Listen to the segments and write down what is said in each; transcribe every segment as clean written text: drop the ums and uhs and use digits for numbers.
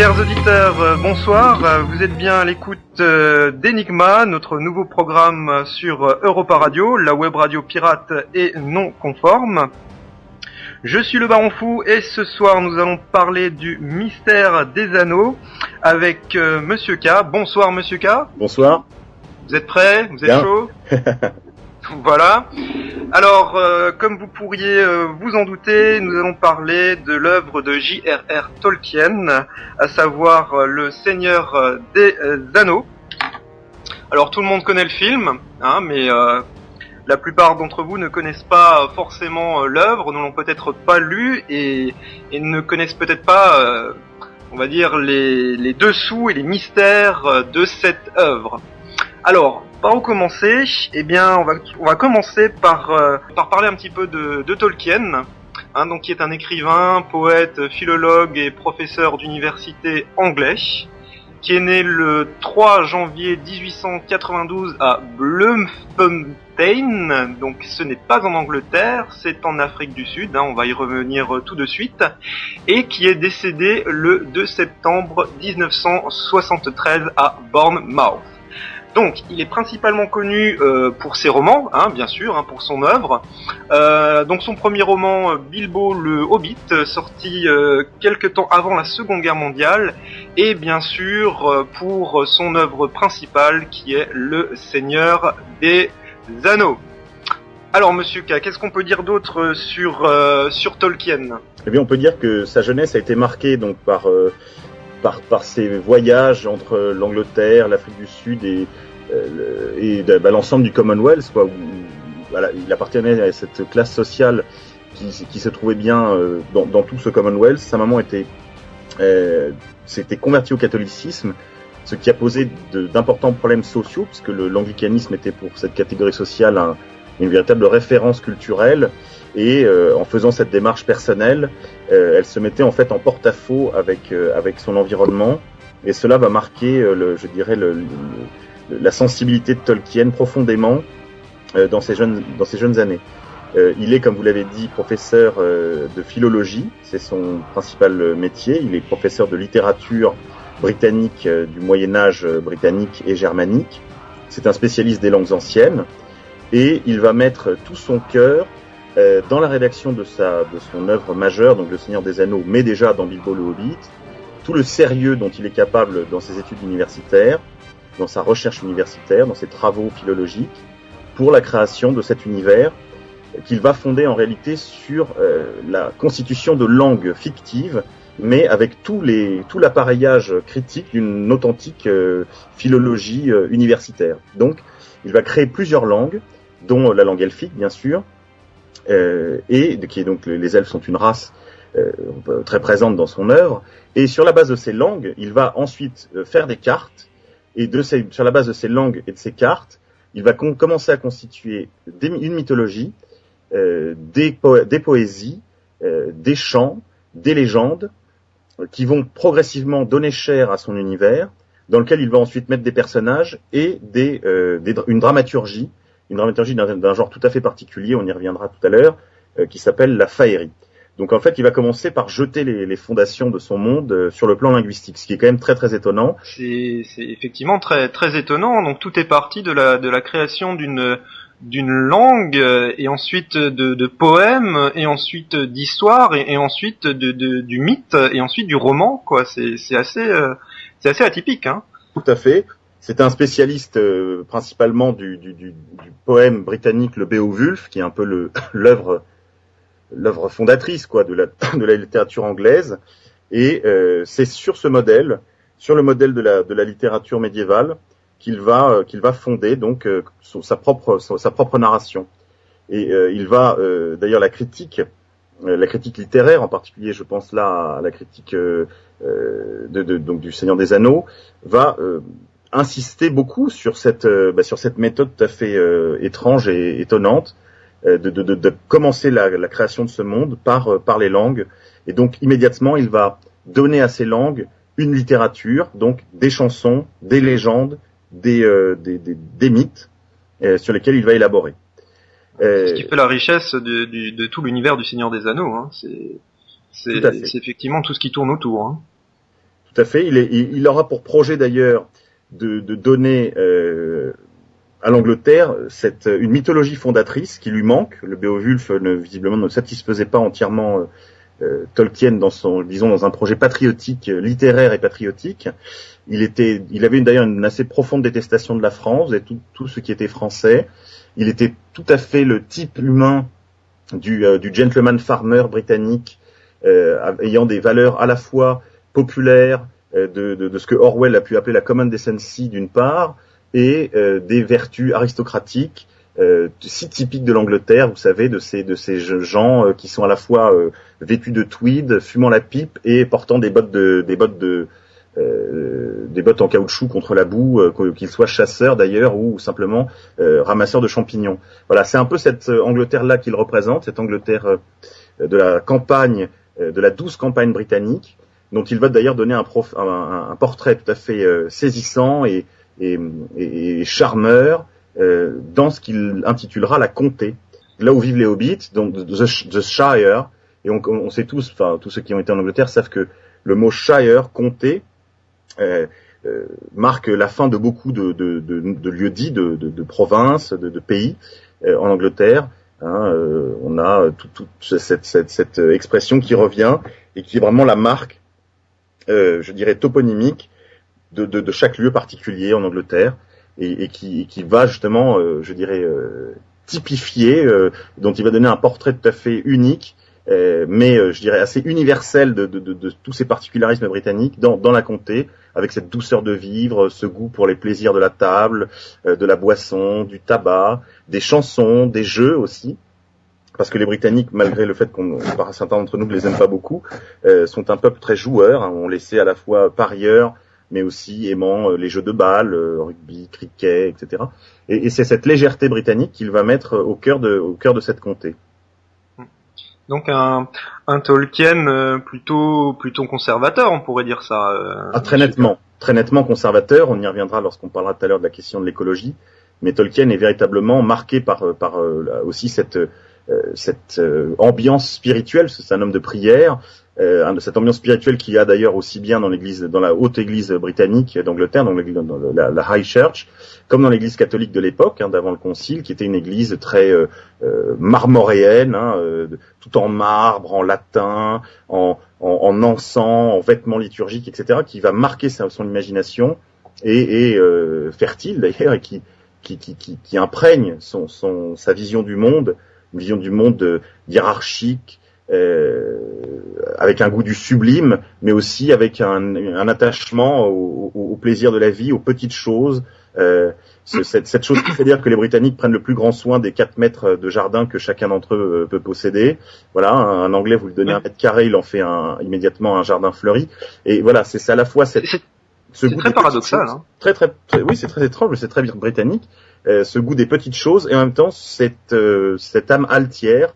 Chers auditeurs, bonsoir. Vous êtes bien à l'écoute d'Enigma, notre nouveau programme sur Europa Radio, la web radio pirate et non conforme. Je suis le Baron Fou et ce soir nous allons parler du mystère des anneaux avec Monsieur K. Bonsoir Monsieur K. Bonsoir. Vous êtes prêts? Vous êtes bien chaud? Voilà. Alors, comme vous pourriez vous en douter, nous allons parler de l'œuvre de J.R.R. Tolkien, à savoir Le Seigneur des Anneaux. Alors, tout le monde connaît le film, hein, mais la plupart d'entre vous ne connaissent pas forcément l'œuvre, ne l'ont peut-être pas lu et ne connaissent peut-être pas, on va dire, les dessous et les mystères de cette œuvre. Alors, par où commencer? Eh bien, on va commencer par parler un petit peu de Tolkien, hein, donc qui est un écrivain, poète, philologue et professeur d'université anglais, qui est né le 3 janvier 1892 à Bloemfontein, donc ce n'est pas en Angleterre, c'est en Afrique du Sud, hein, on va y revenir tout de suite, et qui est décédé le 2 septembre 1973 à Bournemouth. Donc, il est principalement connu pour ses romans, hein, bien sûr, hein, pour son œuvre. Donc, son premier roman, Bilbo le Hobbit, sorti quelque temps avant la Seconde Guerre mondiale, et bien sûr pour son œuvre principale, qui est Le Seigneur des Anneaux. Alors, Monsieur K, qu'est-ce qu'on peut dire d'autre sur Tolkien? Eh bien, on peut dire que sa jeunesse a été marquée donc par ses voyages entre l'Angleterre, l'Afrique du Sud et l'ensemble du Commonwealth, quoi, où voilà, il appartenait à cette classe sociale qui se trouvait bien dans tout ce Commonwealth. Sa maman s'était convertie au catholicisme, ce qui a posé d'importants problèmes sociaux, puisque l'anglicanisme était pour cette catégorie sociale une véritable référence culturelle. Et en faisant cette démarche personnelle, elle se mettait en fait en porte-à-faux avec son environnement, et cela va marquer, la sensibilité de Tolkien profondément dans ses jeunes années. Il est, comme vous l'avez dit, professeur de philologie, c'est son principal métier. Il est professeur de littérature britannique, du Moyen-Âge britannique et germanique. C'est un spécialiste des langues anciennes, et il va mettre tout son cœur dans la rédaction de son œuvre majeure, donc Le Seigneur des Anneaux, mais déjà dans Bilbo le Hobbit, tout le sérieux dont il est capable dans ses études universitaires, dans sa recherche universitaire, dans ses travaux philologiques, pour la création de cet univers qu'il va fonder en réalité sur la constitution de langues fictives, mais avec tout l'appareillage critique d'une authentique philologie universitaire. Donc, il va créer plusieurs langues, dont la langue elfique, bien sûr, et qui est donc les elfes sont une race très présente dans son œuvre, et sur la base de ces langues, il va ensuite faire des cartes, et sur la base de ces langues et de ces cartes, il va commencer à constituer une mythologie, des poésies, des chants, des légendes, qui vont progressivement donner chair à son univers, dans lequel il va ensuite mettre des personnages et une dramaturgie d'un genre tout à fait particulier, on y reviendra tout à l'heure, qui s'appelle la faerie. Donc en fait, il va commencer par jeter les fondations de son monde sur le plan linguistique, ce qui est quand même très très étonnant. C'est effectivement très très étonnant. Donc tout est parti de la création d'une langue, et ensuite de poèmes, et ensuite d'histoire, et ensuite du mythe, et ensuite du roman, quoi. C'est assez atypique, hein. Tout à fait. C'est un spécialiste principalement du poème britannique le Beowulf, qui est un peu l'œuvre fondatrice, quoi, de la littérature anglaise. Et c'est sur le modèle de la littérature médiévale qu'il va fonder donc sa propre narration. Et il va d'ailleurs la critique littéraire, en particulier, je pense là à la critique donc du Seigneur des Anneaux, va insister beaucoup sur cette méthode tout à fait étrange et étonnante de commencer la création de ce monde par les langues. Et donc immédiatement il va donner à ces langues une littérature, donc des chansons, des légendes, des mythes sur lesquels il va élaborer. Ce qui fait la richesse de tout l'univers du Seigneur des Anneaux, hein. C'est effectivement tout ce qui tourne autour, hein. Tout à fait. Il aura pour projet d'ailleurs de donner à l'Angleterre une mythologie fondatrice qui lui manque. Le Beowulf visiblement ne satisfaisait pas entièrement Tolkien dans un projet patriotique, littéraire et patriotique. Il avait d'ailleurs une assez profonde détestation de la France et tout ce qui était français. Il était tout à fait le type humain du gentleman farmer britannique, ayant des valeurs à la fois populaires, de ce que Orwell a pu appeler la common decency d'une part, et des vertus aristocratiques si typiques de l'Angleterre, vous savez, de ces gens qui sont à la fois vêtus de tweed, fumant la pipe et portant des bottes en caoutchouc contre la boue, qu'ils soient chasseurs d'ailleurs ou simplement ramasseurs de champignons. Voilà, c'est un peu cette Angleterre-là qu'il représente, cette Angleterre de la campagne, de la douce campagne britannique, dont il va d'ailleurs donner un portrait tout à fait saisissant et charmeur dans ce qu'il intitulera la comté, là où vivent les hobbits, donc the Shire. Et on sait tous, enfin tous ceux qui ont été en Angleterre savent que le mot Shire, comté, marque la fin de beaucoup de lieux-dits, de provinces, de pays en Angleterre. On a toute cette expression qui revient et qui est vraiment la marque, je dirais, toponymique de chaque lieu particulier en Angleterre et qui va justement, je dirais, typifier, dont il va donner un portrait tout à fait unique, mais je dirais assez universel de tous ces particularismes britanniques dans la comté, avec cette douceur de vivre, ce goût pour les plaisirs de la table, de la boisson, du tabac, des chansons, des jeux aussi. Parce que les Britanniques, malgré le fait certains d'entre nous ne les aiment pas beaucoup, sont un peuple très joueur. On les sait à la fois parieurs, mais aussi aimant les jeux de balle, rugby, cricket, etc. Et c'est cette légèreté britannique qu'il va mettre au cœur de cette comté. Donc un Tolkien plutôt conservateur, on pourrait dire ça. Très nettement conservateur. On y reviendra lorsqu'on parlera tout à l'heure de la question de l'écologie. Mais Tolkien est véritablement marqué par aussi cette ambiance spirituelle. C'est un homme de prière. Cette ambiance spirituelle qu'il y a d'ailleurs aussi bien dans la haute église britannique d'Angleterre, dans la High Church, comme dans l'église catholique de l'époque, d'avant le Concile, qui était une église très marmoréenne, tout en marbre, en latin, en encens, en vêtements liturgiques, etc., qui va marquer son imagination et fertile d'ailleurs, et qui imprègne sa vision du monde, une vision du monde hiérarchique, avec un goût du sublime, mais aussi avec un attachement au plaisir de la vie, aux petites choses. Cette chose qui fait dire que les Britanniques prennent le plus grand soin des 4 mètres de jardin que chacun d'entre eux peut posséder. Voilà, un Anglais, vous lui donnez 1 mètre carré, il en fait immédiatement un jardin fleuri. Et voilà, c'est à la fois ce goût très paradoxal. Très, oui, c'est très étrange, mais c'est très britannique. Ce goût des petites choses et en même temps cette âme altière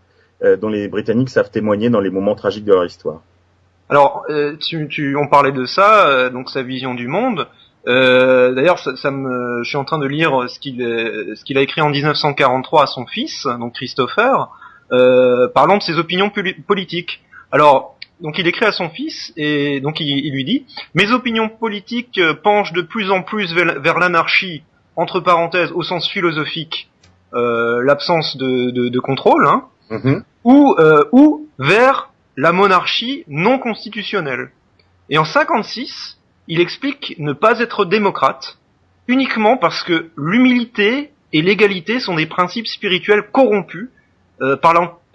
dont les Britanniques savent témoigner dans les moments tragiques de leur histoire. Alors, on parlait de ça, donc sa vision du monde. D'ailleurs, je suis en train de lire ce qu'il a écrit en 1943 à son fils, donc Christopher, parlant de ses opinions politiques. Alors, donc il écrit à son fils et donc il lui dit: mes opinions politiques penchent de plus en plus vers l'anarchie, entre parenthèses au sens philosophique, l'absence de contrôle, ou vers la monarchie non constitutionnelle. Et en 56, il explique ne pas être démocrate, uniquement parce que l'humilité et l'égalité sont des principes spirituels corrompus par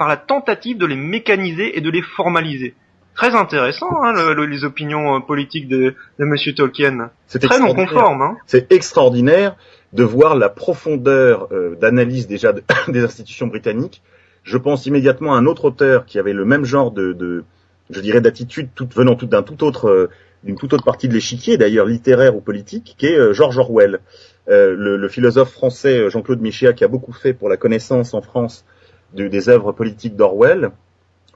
la tentative de les mécaniser et de les formaliser. Très intéressant, les opinions politiques de Monsieur Tolkien. C'est très non conforme. C'est extraordinaire de voir la profondeur d'analyse déjà des institutions britanniques. Je pense immédiatement à un autre auteur qui avait le même genre je dirais, d'attitude, venant d'une toute autre partie de l'échiquier, d'ailleurs littéraire ou politique, qui est George Orwell, le philosophe français Jean-Claude Michéa, qui a beaucoup fait pour la connaissance en France des œuvres politiques d'Orwell,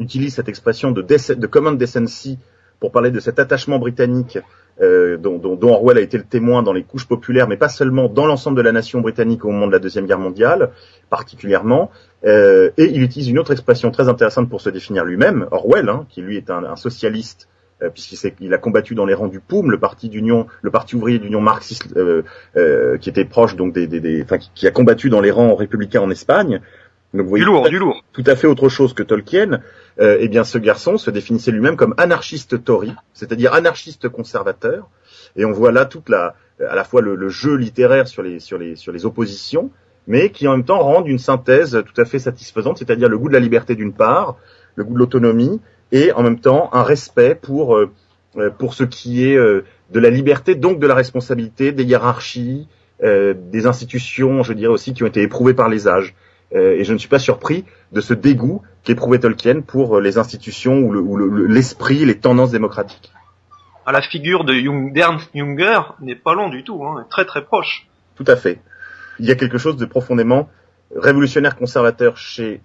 utilise cette expression de common decency pour parler de cet attachement britannique dont Orwell a été le témoin dans les couches populaires, mais pas seulement, dans l'ensemble de la nation britannique au moment de la Deuxième Guerre mondiale, particulièrement. Et il utilise une autre expression très intéressante pour se définir lui-même, Orwell, qui lui est un socialiste puisqu'il a combattu dans les rangs du POUM, le parti ouvrier d'union marxiste, qui était proche donc qui a combattu dans les rangs républicains en Espagne. Donc, vous voyez, du lourd. Tout à fait autre chose que Tolkien. Eh bien, ce garçon se définissait lui-même comme anarchiste Tory, c'est-à-dire anarchiste conservateur. Et on voit là à la fois le jeu littéraire sur les oppositions, mais qui en même temps rendent une synthèse tout à fait satisfaisante, c'est-à-dire le goût de la liberté d'une part, le goût de l'autonomie, et en même temps un respect pour ce qui est de la liberté, donc de la responsabilité, des hiérarchies, des institutions, je dirais aussi, qui ont été éprouvées par les âges. Et je ne suis pas surpris de ce dégoût qu'éprouvait Tolkien pour les institutions ou l'esprit, les tendances démocratiques. La figure d'Ernst Junger n'est pas loin du tout, hein, très très proche. Tout à fait. Il y a quelque chose de profondément révolutionnaire conservateur chez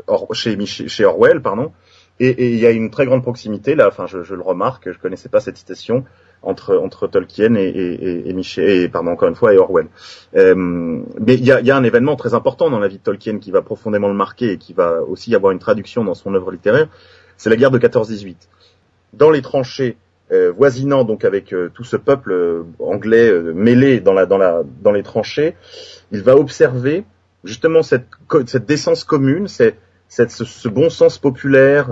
Orwell, pardon, et il y a une très grande proximité là. Enfin, je le remarque, je connaissais pas cette citation entre Tolkien et encore une fois, et Orwell. Mais il y a un événement très important dans la vie de Tolkien qui va profondément le marquer et qui va aussi avoir une traduction dans son œuvre littéraire. C'est la guerre de 14-18. Dans les tranchées voisinant donc avec tout ce peuple anglais mêlé dans les tranchées, il va observer justement cette décence commune, ce bon sens populaire,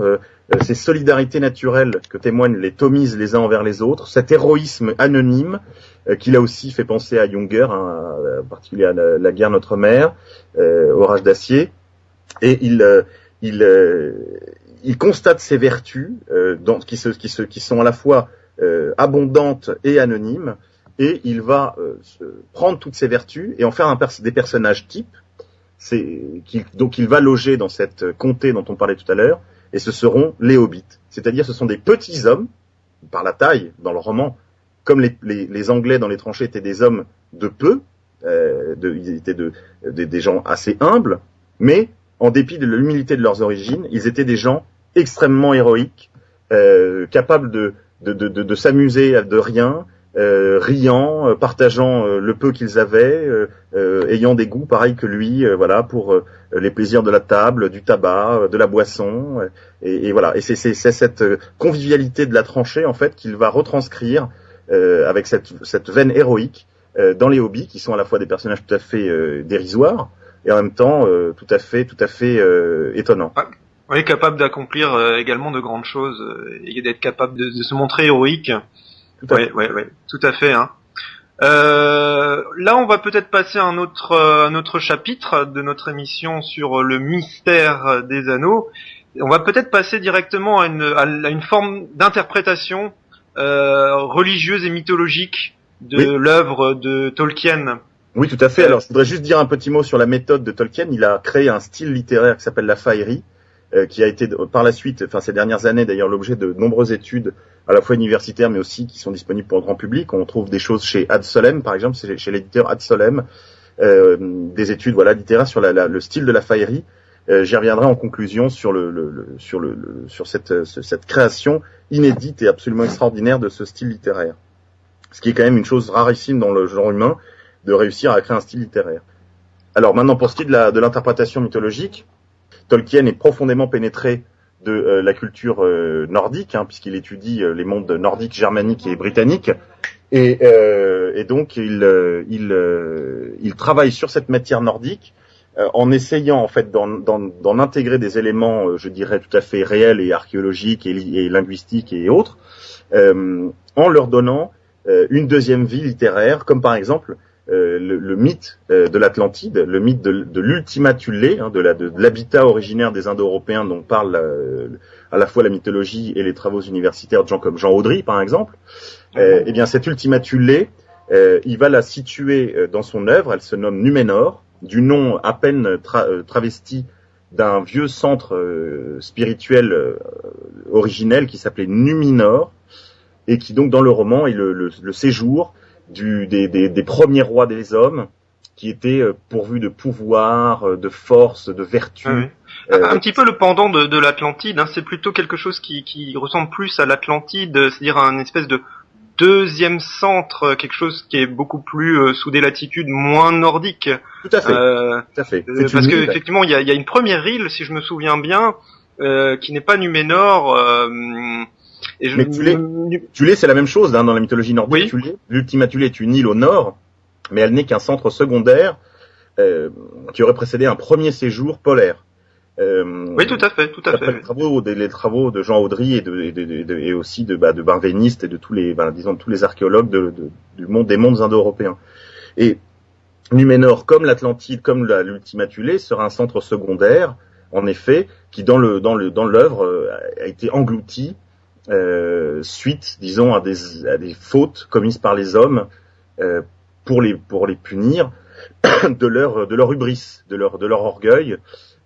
ces solidarités naturelles que témoignent les Tomies les uns envers les autres, cet héroïsme anonyme qui là aussi fait penser à Junger, en particulier à la guerre Notre-Mère, Orage d'acier, et il constate ces vertus qui sont à la fois abondantes et anonymes, et il va prendre toutes ces vertus et en faire des personnages types. Donc il va loger dans cette comté dont on parlait tout à l'heure, et ce seront les hobbits. C'est-à-dire ce sont des petits hommes, par la taille, dans le roman, comme les Anglais dans les tranchées étaient des hommes de peu, ils étaient des gens assez humbles, mais en dépit de l'humilité de leurs origines, ils étaient des gens extrêmement héroïques, capables de s'amuser de rien, riant, partageant le peu qu'ils avaient, ayant des goûts pareils que lui, pour les plaisirs de la table, du tabac, de la boisson, et voilà. Et c'est cette convivialité de la tranchée en fait qu'il va retranscrire avec cette veine héroïque dans les hobbits, qui sont à la fois des personnages tout à fait dérisoires et en même temps tout à fait étonnants. Oui, capable d'accomplir également de grandes choses et d'être capable de se montrer héroïque. Ouais, tout à fait. Hein. Là, on va peut-être passer à un autre chapitre de notre émission sur le mystère des anneaux. On va peut-être passer directement à une forme d'interprétation religieuse et mythologique de l'œuvre de Tolkien. Oui, tout à fait. Alors, je voudrais juste dire un petit mot sur la méthode de Tolkien. Il a créé un style littéraire qui s'appelle la faerie, qui a été par la suite, ces dernières années d'ailleurs, l'objet de nombreuses études, à la fois universitaires, mais aussi qui sont disponibles pour le grand public. On trouve des choses chez Ad Solem, par exemple, c'est chez l'éditeur Ad Solem, des études littéraires sur le style de la faerie. J'y reviendrai en conclusion sur cette création inédite et absolument extraordinaire de ce style littéraire. Ce qui est quand même une chose rarissime dans le genre humain, de réussir à créer un style littéraire. Alors maintenant, pour ce qui est de l'interprétation mythologique, Tolkien est profondément pénétré de la culture nordique, puisqu'il étudie les mondes nordiques, germaniques et britanniques, et donc il travaille sur cette matière nordique en essayant en fait d'en intégrer des éléments, je dirais tout à fait réels et archéologiques et linguistiques et autres, en leur donnant une deuxième vie littéraire, comme par exemple le mythe de l'Atlantide, le mythe de l'Ultima Thule, de l'habitat originaire des Indo-Européens dont parle à la fois la mythologie et les travaux universitaires de gens comme Jean Audry, par exemple. Eh bien, cette Ultima Thule, il va la situer dans son œuvre. Elle se nomme Numénor, du nom à peine travesti d'un vieux centre spirituel originel qui s'appelait Numénor, et qui donc dans le roman est le séjour des premiers rois des hommes, qui étaient pourvus de pouvoir, de force, de vertu. Oui. Un petit peu le pendant de l'Atlantide, c'est plutôt quelque chose qui ressemble plus à l'Atlantide, c'est-à-dire un espèce de deuxième centre, quelque chose qui est beaucoup plus sous des latitudes moins nordiques. Tout à fait. Tout à fait. Parce que effectivement, il y a une première île, si je me souviens bien, qui n'est pas Numénor, Et Mais Thulé, c'est la même chose, hein, dans la mythologie nordique. Oui. L'Ultima Thule est une île au nord, mais elle n'est qu'un centre secondaire qui aurait précédé un premier séjour polaire. Oui, tout à fait. Après les travaux de Jean Audry et aussi de Benveniste et de tous les archéologues du monde, des mondes indo-européens. Et Numénor, comme l'Atlantide, comme l'Ultima Thule, sera un centre secondaire, en effet, qui dans l'œuvre a été englouti suite, disons, à des fautes commises par les hommes pour les punir de leur hubris, de leur orgueil.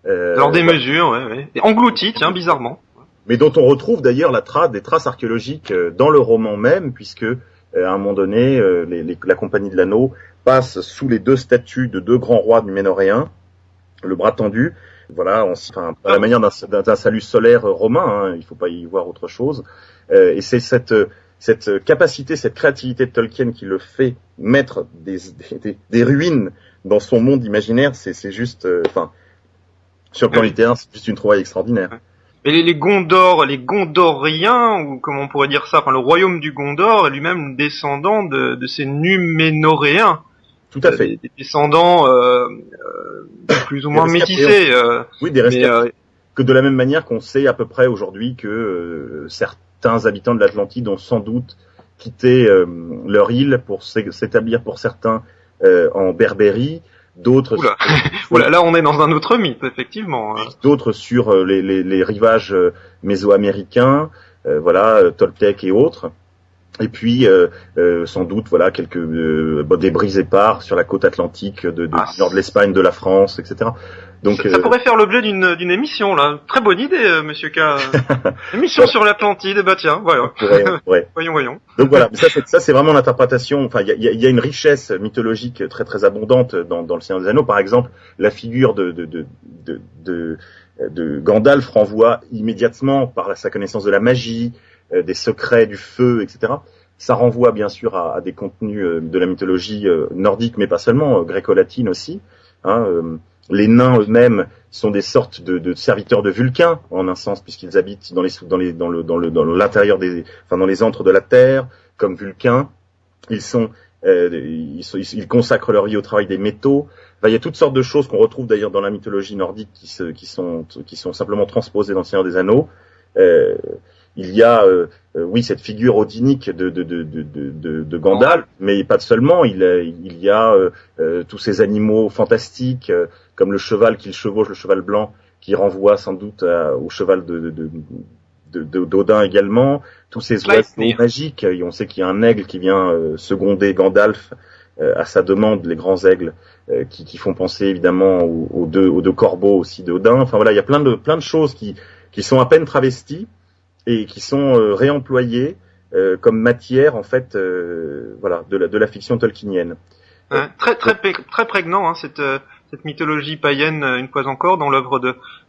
Alors des mesures, ouais. Et englouti, tiens, bizarrement. Mais dont on retrouve d'ailleurs des traces archéologiques dans le roman même, puisque à un moment donné, la Compagnie de l'Anneau passe sous les deux statues de deux grands rois numénoréens, le bras tendu, voilà, à la manière d'un salut solaire romain, hein, il faut pas y voir autre chose. Et c'est cette capacité, cette créativité de Tolkien qui le fait mettre des ruines dans son monde imaginaire, c'est juste, sur le plan littéraire, c'est juste une trouvaille extraordinaire. Et les Gondoriens, ou comment on pourrait dire ça, le royaume du Gondor est lui-même descendant de ces Numénoréens. Tout à fait. Des descendants plus ou moins métissés. Oui, des rescapés. Que de la même manière qu'on sait à peu près aujourd'hui que certains habitants de l'Atlantide ont sans doute quitté leur île pour s'établir pour certains en Berbérie, d'autres... Oula, là on est dans un autre mythe, effectivement. D'autres sur les rivages mésoaméricains, Toltec et autres. Et puis sans doute quelques débris épars sur la côte atlantique du nord de l'Espagne, de la France, etc. Donc ça pourrait faire l'objet d'une émission là. Très bonne idée, Monsieur K. Émission sur l'Atlantide. Bah tiens, voilà. Ouais. Voyons. Donc voilà, ça c'est vraiment l'interprétation. Enfin, il y a une richesse mythologique très très abondante dans le Seigneur des Anneaux. Par exemple, la figure de Gandalf renvoie immédiatement par sa connaissance de la magie, des secrets du feu, etc. Ça renvoie bien sûr à des contenus de la mythologie nordique, mais pas sentlement, gréco-latine aussi. Les nains eux-mêmes sont des sortes de serviteurs de Vulcain, en un sens, puisqu'ils habitent dans l'intérieur dans les antres de la terre, comme Vulcain. Ils consacrent leur vie au travail des métaux. Il y a toutes sortes de choses qu'on retrouve d'ailleurs dans la mythologie nordique qui sont simplement transposées dans le Seigneur des Anneaux. Il y a, cette figure odinique de Gandalf, mais pas seulement. Il y a tous ces animaux fantastiques, comme le cheval qu'il chevauche, le cheval blanc, qui renvoie sans doute au cheval d'Odin également. Tous ces oiseaux magiques. Et on sait qu'il y a un aigle qui vient seconder Gandalf à sa demande, les grands aigles, qui font penser évidemment aux deux corbeaux aussi d'Odin. Enfin voilà, il y a plein de choses qui sont à peine travesties et qui sont réemployées comme matière en fait, de la fiction tolkienienne. Très prégnant, cette mythologie païenne une fois encore dans l'œuvre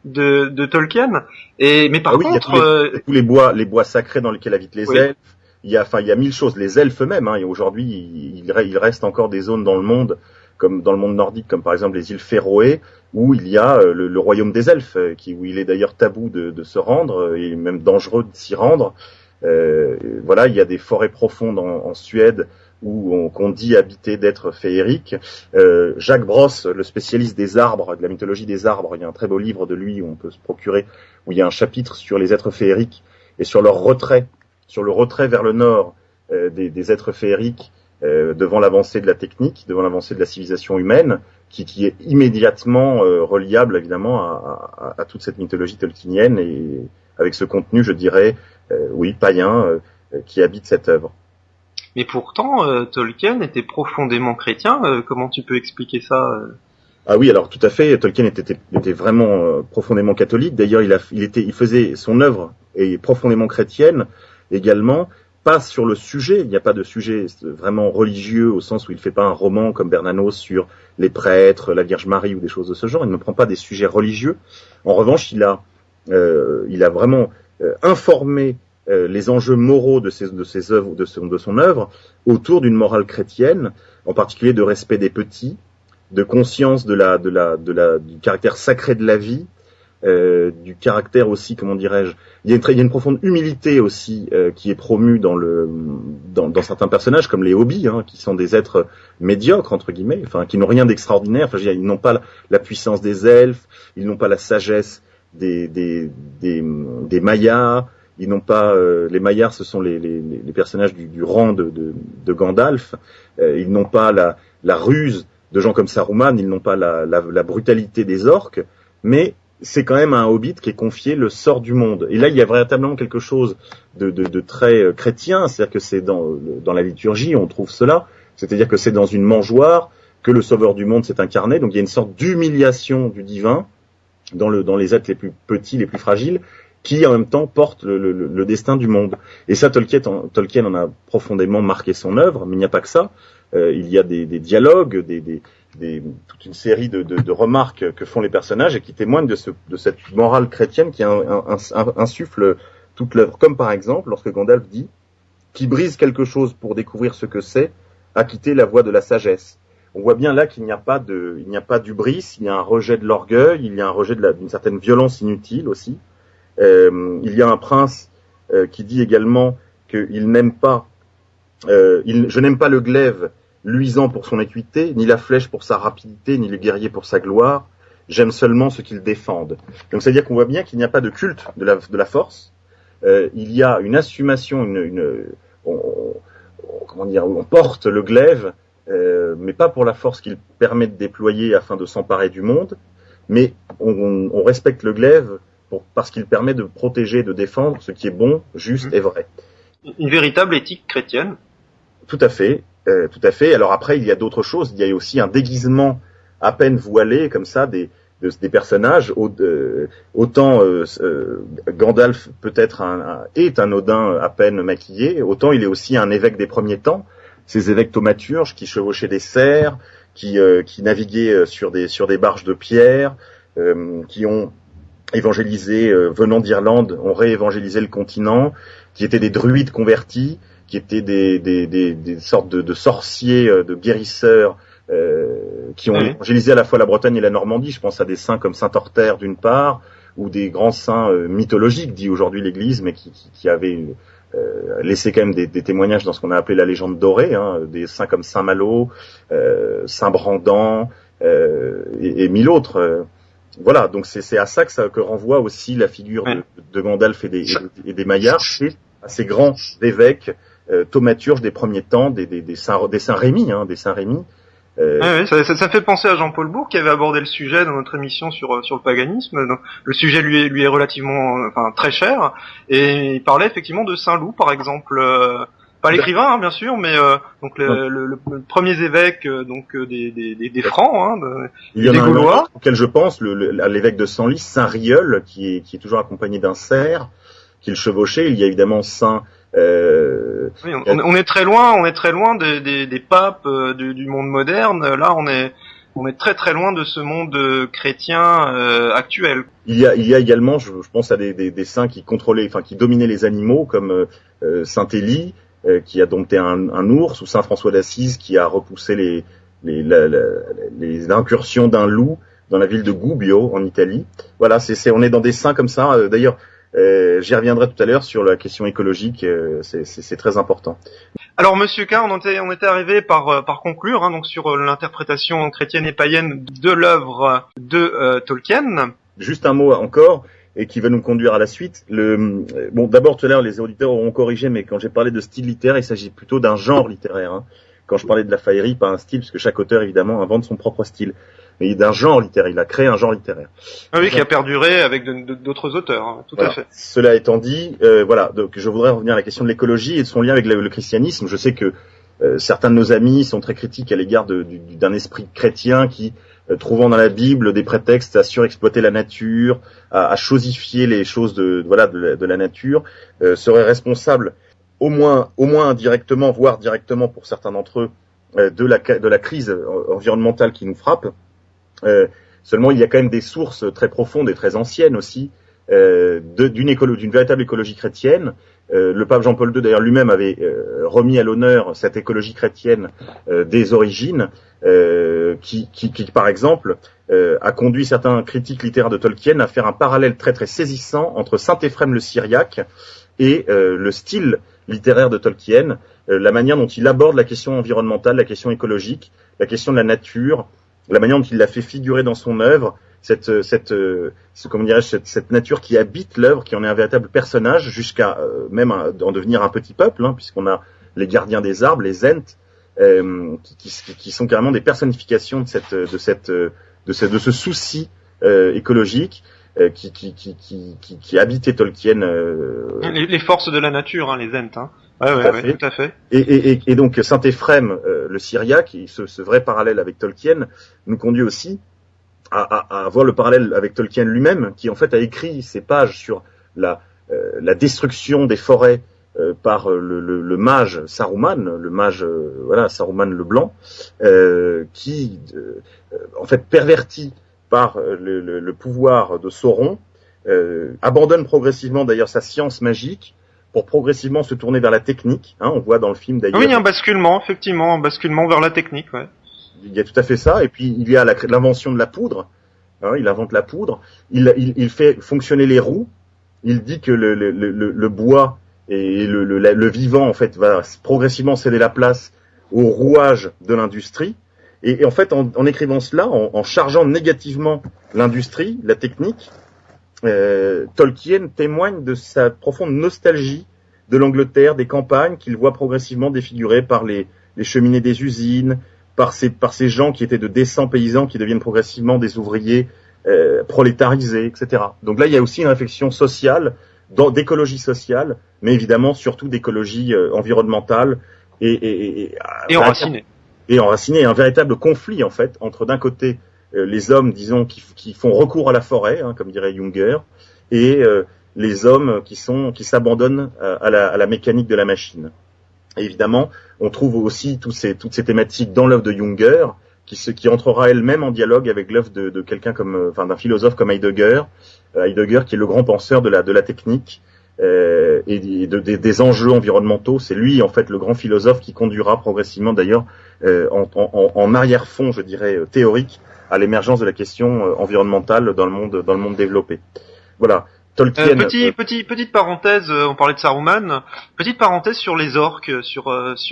de Tolkien. Mais par contre, il y a les bois sacrés dans lesquels habitent les elfes. Il y a mille choses. Les elfes eux-mêmes. Et aujourd'hui, il reste encore des zones dans le monde, comme dans le monde nordique, comme par exemple les îles Féroé, où il y a le royaume des elfes, où il est d'ailleurs tabou de se rendre et même dangereux de s'y rendre. Il y a des forêts profondes en Suède qu'on dit habiter d'êtres féeriques. Jacques Brosse, le spécialiste des arbres, de la mythologie des arbres, il y a un très beau livre de lui où on peut se procurer, où il y a un chapitre sur les êtres féeriques et sur leur retrait, sur le retrait vers le nord des êtres féeriques devant l'avancée de la technique, devant l'avancée de la civilisation humaine, qui est immédiatement reliable évidemment à toute cette mythologie tolkienienne et avec ce contenu, je dirais, païen, qui habite cette œuvre. Mais pourtant, Tolkien était profondément chrétien. Comment tu peux expliquer ça Ah oui, alors tout à fait. Tolkien était vraiment profondément catholique. D'ailleurs, il faisait son œuvre est profondément chrétienne également. Pas sur le sujet. Il n'y a pas de sujet vraiment religieux au sens où il fait pas un roman comme Bernanos sur les prêtres, la Vierge Marie ou des choses de ce genre. Il ne prend pas des sujets religieux. En revanche, il a vraiment informé les enjeux moraux de ses œuvres, de son œuvre, autour d'une morale chrétienne, en particulier de respect des petits, de conscience du caractère sacré de la vie, du caractère aussi, comment dirais-je, il y a une profonde humilité aussi qui est promue dans certains personnages comme les hobbies, qui sont des êtres médiocres entre guillemets, enfin qui n'ont rien d'extraordinaire. Enfin, je veux dire, ils n'ont pas la puissance des elfes, ils n'ont pas la sagesse des Mayas, ils n'ont pas les Mayars, ce sont les personnages du rang de Gandalf. Ils n'ont pas la ruse de gens comme Saruman, ils n'ont pas la brutalité des orques, mais c'est quand même à un hobbit qui est confié le sort du monde. Et là, il y a véritablement quelque chose de très chrétien, c'est-à-dire que c'est dans la liturgie, on trouve cela, c'est-à-dire que c'est dans une mangeoire que le sauveur du monde s'est incarné, donc il y a une sorte d'humiliation du divin dans les êtres les plus petits, les plus fragiles, qui en même temps portent le destin du monde. Et ça, Tolkien en a profondément marqué son œuvre, mais il n'y a pas que ça. Il y a des dialogues, toute une série de remarques que font les personnages et qui témoignent de cette morale chrétienne qui insuffle toute l'œuvre. Comme par exemple, lorsque Gandalf dit « Qui brise quelque chose pour découvrir ce que c'est, a quitté la voie de la sagesse ». On voit bien là qu'il n'y a pas d'hubris, il y a un rejet de l'orgueil, il y a un rejet d'une certaine violence inutile aussi. Il y a un prince qui dit également qu'il n'aime pas, je n'aime pas le glaive luisant pour son équité, ni la flèche pour sa rapidité, ni le guerrier pour sa gloire. J'aime seulement ce qu'ils défendent. Donc c'est-à-dire qu'on voit bien qu'il n'y a pas de culte de la force. Il y a une assumation, on porte le glaive, mais pas pour la force qu'il permet de déployer afin de s'emparer du monde, mais on respecte le glaive parce qu'il permet de protéger, de défendre ce qui est bon, juste et vrai. Une véritable éthique chrétienne. Tout à fait. Alors après, il y a d'autres choses. Il y a aussi un déguisement à peine voilé, comme ça, des personnages. Autant Gandalf peut-être est un Odin à peine maquillé, autant il est aussi un évêque des premiers temps. Ces évêques thaumaturges qui chevauchaient des cerfs, qui naviguaient sur des barges de pierre, qui ont évangélisé, venant d'Irlande, ont réévangélisé le continent, qui étaient des druides convertis, qui étaient des sortes de sorciers, de guérisseurs, qui ont évangélisé à la fois la Bretagne et la Normandie. Je pense à des saints comme Saint Orther d'une part, ou des grands saints mythologiques, dit aujourd'hui l'Église, mais qui avaient laissé quand même des témoignages dans ce qu'on a appelé la légende dorée, des saints comme Saint Malo, Saint Brandan, et mille autres. Voilà, donc c'est à ça que renvoie aussi la figure de Gandalf et des Mayars, c'est à ces grands évêques thaumaturges des premiers temps, des Saint Rémy, ça fait penser à Jean-Paul Bourg qui avait abordé le sujet dans notre émission sur le paganisme. Donc, le sujet lui est relativement, très cher, et il parlait effectivement de Saint Loup, par exemple. Pas l'écrivain, bien sûr, mais donc le premier évêque des Francs, il y en des a Gaulois. Un auquel je pense, l'évêque de Senlis, Saint Rieul, qui est toujours accompagné d'un cerf qu'il chevauchait. Il y a évidemment Saint. Oui, on est très loin des papes du monde moderne. Là, on est très très loin de ce monde chrétien actuel. Il y a également, je pense à des saints qui contrôlaient, qui dominaient les animaux, comme Saint Élie, qui a dompté un ours, ou Saint François d'Assise qui a repoussé les incursions d'un loup dans la ville de Gubbio en Italie. Voilà, on est dans des saints comme ça. D'ailleurs, j'y reviendrai tout à l'heure sur la question écologique. C'est très important. Alors, Monsieur K, on était arrivé par conclure, donc sur l'interprétation chrétienne et païenne de l'œuvre de Tolkien. Juste un mot encore, et qui va nous conduire à la suite. D'abord, tout à l'heure, les auditeurs auront corrigé, mais quand j'ai parlé de style littéraire, il s'agit plutôt d'un genre littéraire. Quand je parlais de la faillerie, pas un style, parce que chaque auteur, évidemment, invente son propre style. Mais d'un genre littéraire, il a créé un genre littéraire. Ah oui, qui a perduré avec d'autres auteurs, tout à fait. Cela étant dit, donc je voudrais revenir à la question de l'écologie et de son lien avec le christianisme. Je sais que certains de nos amis sont très critiques à l'égard d'un esprit chrétien qui, trouvant dans la Bible des prétextes à surexploiter la nature, à chosifier les choses de la nature, serait responsable au moins indirectement, voire directement pour certains d'entre eux, de la crise environnementale qui nous frappe. Seulement, il y a quand même des sources très profondes et très anciennes aussi d'une véritable écologie chrétienne. Le pape Jean-Paul II, d'ailleurs, lui-même avait remis à l'honneur cette écologie chrétienne des origines, qui par exemple, a conduit certains critiques littéraires de Tolkien à faire un parallèle très très saisissant entre Saint-Éphrem le Syriaque et le style littéraire de Tolkien, la manière dont il aborde la question environnementale, la question écologique, la question de la nature, la manière dont il l'a fait figurer dans son œuvre, cette nature qui habite l'œuvre, qui en est un véritable personnage, jusqu'à même en devenir un petit peuple, hein, puisqu'on a les gardiens des arbres, les Ents, qui sont carrément des personnifications de ce souci écologique qui habitait Tolkien. Les forces de la nature, hein, les Ents. Hein. Ouais, tout à fait. Et donc Saint-Éphrem, le Syriaque, ce vrai parallèle avec Tolkien, nous conduit aussi à voir le parallèle avec Tolkien lui-même, qui en fait a écrit ses pages sur la destruction des forêts par le mage Saruman, Saruman le Blanc, qui en fait perverti par le pouvoir de Sauron, abandonne progressivement d'ailleurs sa science magique pour progressivement se tourner vers la technique. Hein, on voit dans le film d'ailleurs. Oui, il y a un basculement, effectivement, un basculement vers la technique. Ouais. Il y a tout à fait ça. Et puis il y a l'invention de la poudre. Hein, il invente la poudre. Il fait fonctionner les roues. Il dit que le bois et le vivant en fait va progressivement céder la place au rouage de l'industrie. Et en fait, en écrivant cela, en chargeant négativement l'industrie, la technique, Tolkien témoigne de sa profonde nostalgie de l'Angleterre, des campagnes qu'il voit progressivement défigurées par les cheminées des usines, par ces gens qui étaient de décents paysans qui deviennent progressivement des ouvriers prolétarisés, etc. Donc là, il y a aussi une réflexion sociale, d'écologie sociale, mais évidemment surtout d'écologie environnementale et enracinée. Et enraciné, un véritable conflit en fait entre d'un côté les hommes, disons, qui font recours à la forêt, hein, comme dirait Junger, et les hommes qui s'abandonnent à la mécanique de la machine. Et évidemment, on trouve aussi toutes ces thématiques dans l'œuvre de Junger, qui entrera elle-même en dialogue avec l'œuvre de quelqu'un d'un philosophe comme Heidegger, qui est le grand penseur de la technique et des enjeux environnementaux. C'est lui en fait le grand philosophe qui conduira progressivement d'ailleurs en arrière-fond, je dirais, théorique, à l'émergence de la question environnementale dans le monde développé. Voilà. Tolkien. Petite parenthèse, on parlait de Saruman. Petite parenthèse sur les orques, sur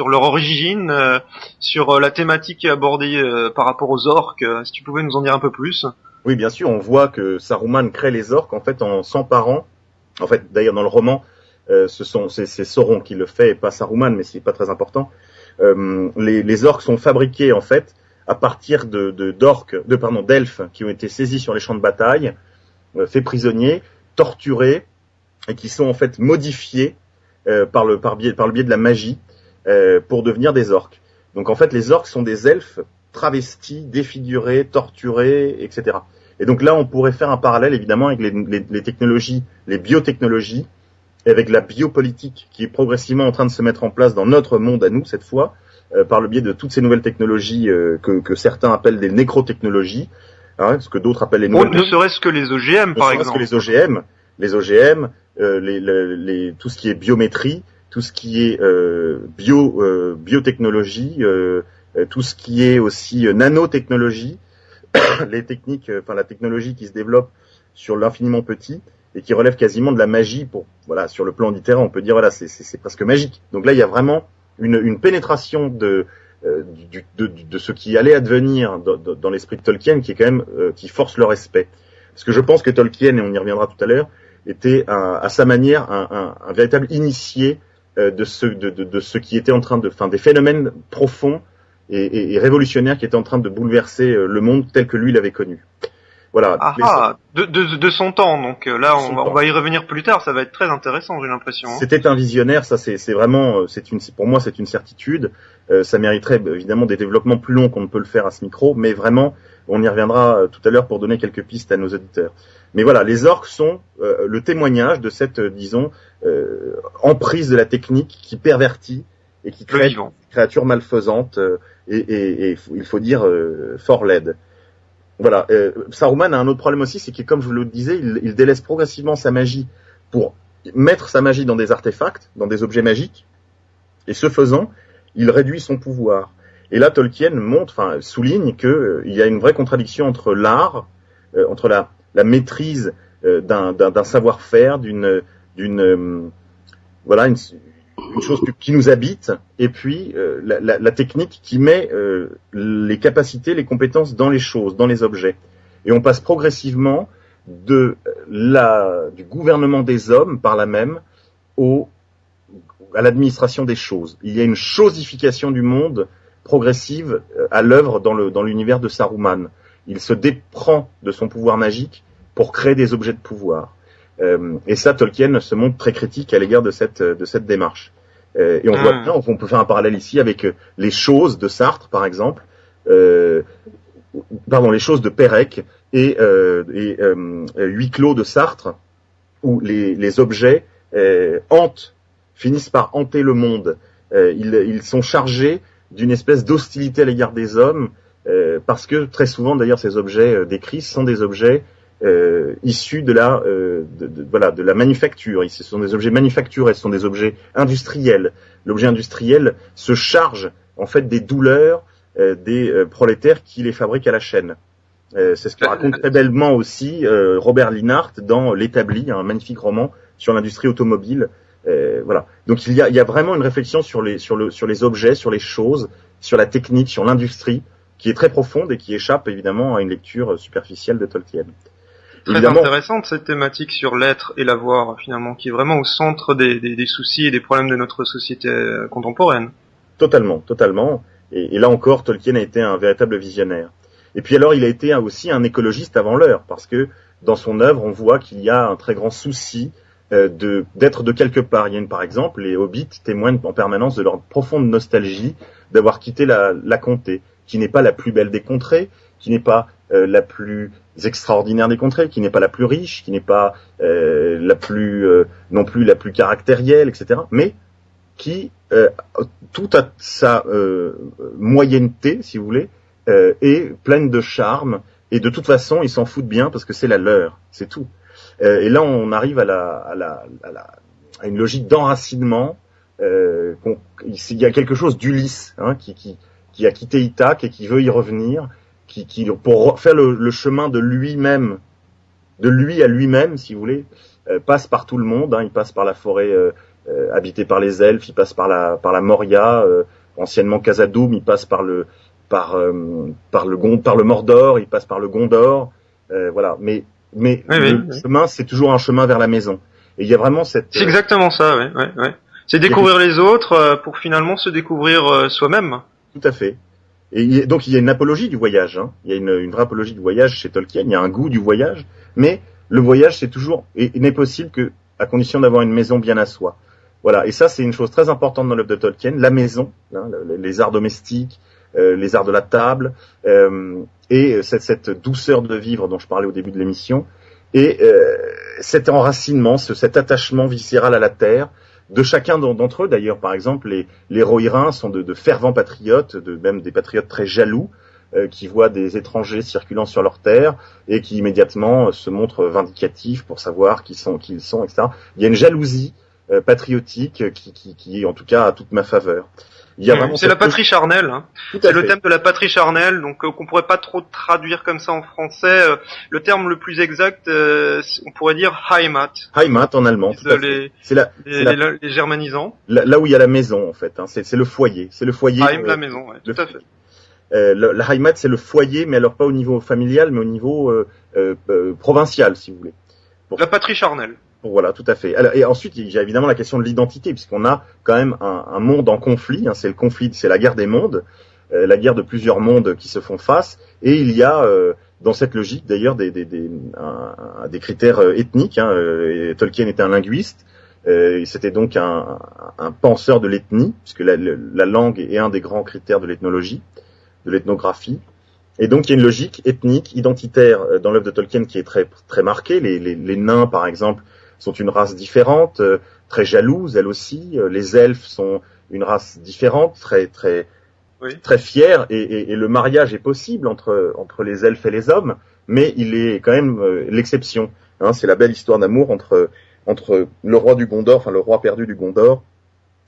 leur origine, sur la thématique abordée par rapport aux orques. Si tu pouvais nous en dire un peu plus. Oui, bien sûr. On voit que Saruman crée les orques en fait en s'emparant. En fait, d'ailleurs, dans le roman, c'est Sauron qui le fait et pas Saruman, mais c'est pas très important. Les orques sont fabriqués en fait à partir d'elfes qui ont été saisis sur les champs de bataille, faits prisonniers, torturés et qui sont en fait modifiés par le biais de la magie pour devenir des orques. Donc en fait les orques sont des elfes travestis, défigurés, torturés, etc. Et donc là on pourrait faire un parallèle évidemment avec les technologies, les biotechnologies, et avec la biopolitique qui est progressivement en train de se mettre en place dans notre monde à nous cette fois, par le biais de toutes ces nouvelles technologies que certains appellent des nécrotechnologies, hein, ce que d'autres appellent les nouvelles. Ne serait-ce que les OGM, par exemple. Ne serait-ce que les OGM, tout ce qui est biométrie, tout ce qui est biotechnologie, tout ce qui est aussi nanotechnologie, la technologie qui se développe sur l'infiniment petit et qui relève quasiment de la magie. Sur le plan littéraire, on peut dire c'est presque magique. Donc là, il y a vraiment une pénétration de ce qui allait advenir dans l'esprit de Tolkien qui est quand même qui force le respect. Parce que je pense que Tolkien, et on y reviendra tout à l'heure, était à sa manière un véritable initié de ce qui était en train des phénomènes profonds et révolutionnaires qui étaient en train de bouleverser le monde tel que lui l'avait connu. Voilà. De son temps. Donc là, on va y revenir plus tard. Ça va être très intéressant, j'ai l'impression. C'était un visionnaire. Ça, c'est vraiment, pour moi, c'est une certitude. Ça mériterait évidemment des développements plus longs qu'on ne peut le faire à ce micro, mais vraiment, on y reviendra tout à l'heure pour donner quelques pistes à nos auditeurs. Mais voilà, les orques sont le témoignage de cette, emprise de la technique qui pervertit et qui crée une créature malfaisante et il faut dire fort laide. Voilà, Saruman a un autre problème aussi, c'est que comme je vous le disais, il délaisse progressivement sa magie pour mettre sa magie dans des artefacts, dans des objets magiques, et ce faisant, il réduit son pouvoir. Et là, Tolkien souligne que il y a une vraie contradiction entre l'art, entre la maîtrise d'un savoir-faire, une chose qui nous habite, et puis la technique qui met les capacités, les compétences dans les choses, dans les objets. Et on passe progressivement du gouvernement des hommes, par là même, à l'administration des choses. Il y a une chosification du monde progressive à l'œuvre dans l'univers de Saruman. Il se déprend de son pouvoir magique pour créer des objets de pouvoir. Et ça, Tolkien se montre très critique à l'égard de cette démarche. Et on voit bien, on peut faire un parallèle ici avec les choses de Sartre, par exemple, les choses de Pérec et Huis clos de Sartre, où les objets finissent par hanter le monde. Ils sont chargés d'une espèce d'hostilité à l'égard des hommes, parce que très souvent, d'ailleurs, ces objets décrits sont des objets issus de la manufacture. Ce sont des objets manufacturés, ce sont des objets industriels. L'objet industriel se charge en fait des douleurs des prolétaires qui les fabriquent à la chaîne. C'est ce que raconte très bellement aussi Robert Linhart dans L'Établi, un magnifique roman sur l'industrie automobile. Voilà. Donc il y a vraiment une réflexion sur les objets, sur les choses, sur la technique, sur l'industrie, qui est très profonde et qui échappe évidemment à une lecture superficielle de Tolkien. Très intéressante cette thématique sur l'être et l'avoir, finalement, qui est vraiment au centre des soucis et des problèmes de notre société contemporaine. Totalement. Et là encore, Tolkien a été un véritable visionnaire. Et puis alors, il a été aussi un écologiste avant l'heure, parce que dans son œuvre, on voit qu'il y a un très grand souci d'être de quelque part. Par exemple, les hobbits témoignent en permanence de leur profonde nostalgie d'avoir quitté la contrée, qui n'est pas la plus belle des contrées, qui n'est pas la plus extraordinaire des contrées, qui n'est pas la plus riche, qui n'est pas non plus la plus caractérielle, etc. Mais qui, tout à sa moyenneté, si vous voulez, est pleine de charme, et de toute façon, ils s'en foutent bien parce que c'est la leur, c'est tout. Et là, on arrive à une logique d'enracinement. Il y a quelque chose d'Ulysse, qui a quitté Ithaque et qui veut y revenir, pour faire le chemin de lui-même, de lui à lui-même, si vous voulez, passe par tout le monde. Il passe par la forêt habitée par les elfes, il passe par la Moria, anciennement Khazad-dûm, il passe par le Mordor, il passe par le Gondor, voilà. Mais le chemin, c'est toujours un chemin vers la maison. Et il y a vraiment c'est exactement ça, ouais. C'est découvrir les autres pour finalement se découvrir soi-même. Tout à fait. Et donc il y a une apologie du voyage. Il y a une vraie apologie du voyage chez Tolkien. Il y a un goût du voyage, mais le voyage c'est toujours n'est possible que à condition d'avoir une maison bien à soi. Voilà. Et ça c'est une chose très importante dans l'œuvre de Tolkien, la maison, les arts domestiques, les arts de la table, et cette douceur de vivre dont je parlais au début de l'émission, et cet enracinement, cet attachement viscéral à la terre de chacun d'entre eux. D'ailleurs, par exemple, les Rohirrim sont de fervents patriotes, même des patriotes très jaloux, qui voient des étrangers circulant sur leur terre et qui immédiatement se montrent vindicatifs pour savoir qui ils sont, etc. Il y a une jalousie patriotique qui en tout cas a toute ma faveur. C'est la patrie charnelle. C'est le thème de la patrie charnelle, donc qu'on pourrait pas trop traduire comme ça en français. Le terme le plus exact, on pourrait dire Heimat. Heimat en allemand. Tout à fait. Les germanisants. Là où il y a la maison en fait. C'est le foyer. C'est le foyer. Heim, la maison. Ouais, tout à fait. La Heimat, c'est le foyer, mais alors pas au niveau familial, mais au niveau provincial, si vous voulez. La patrie charnelle. Voilà, tout à fait. Alors, et ensuite, il y a évidemment la question de l'identité, puisqu'on a quand même un monde en conflit. C'est le conflit, c'est la guerre des mondes, la guerre de plusieurs mondes qui se font face. Et il y a dans cette logique d'ailleurs des critères ethniques. Et Tolkien était un linguiste. C'était donc un penseur de l'ethnie, puisque la langue est un des grands critères de l'ethnologie, de l'ethnographie. Et donc il y a une logique ethnique, identitaire dans l'œuvre de Tolkien qui est très très marquée. Les nains, par exemple, sont une race différente, très jalouse, elle aussi. Les elfes sont une race différente, très fière, et le mariage est possible entre les elfes et les hommes, mais il est quand même l'exception. C'est la belle histoire d'amour entre le roi du Gondor, enfin le roi perdu du Gondor,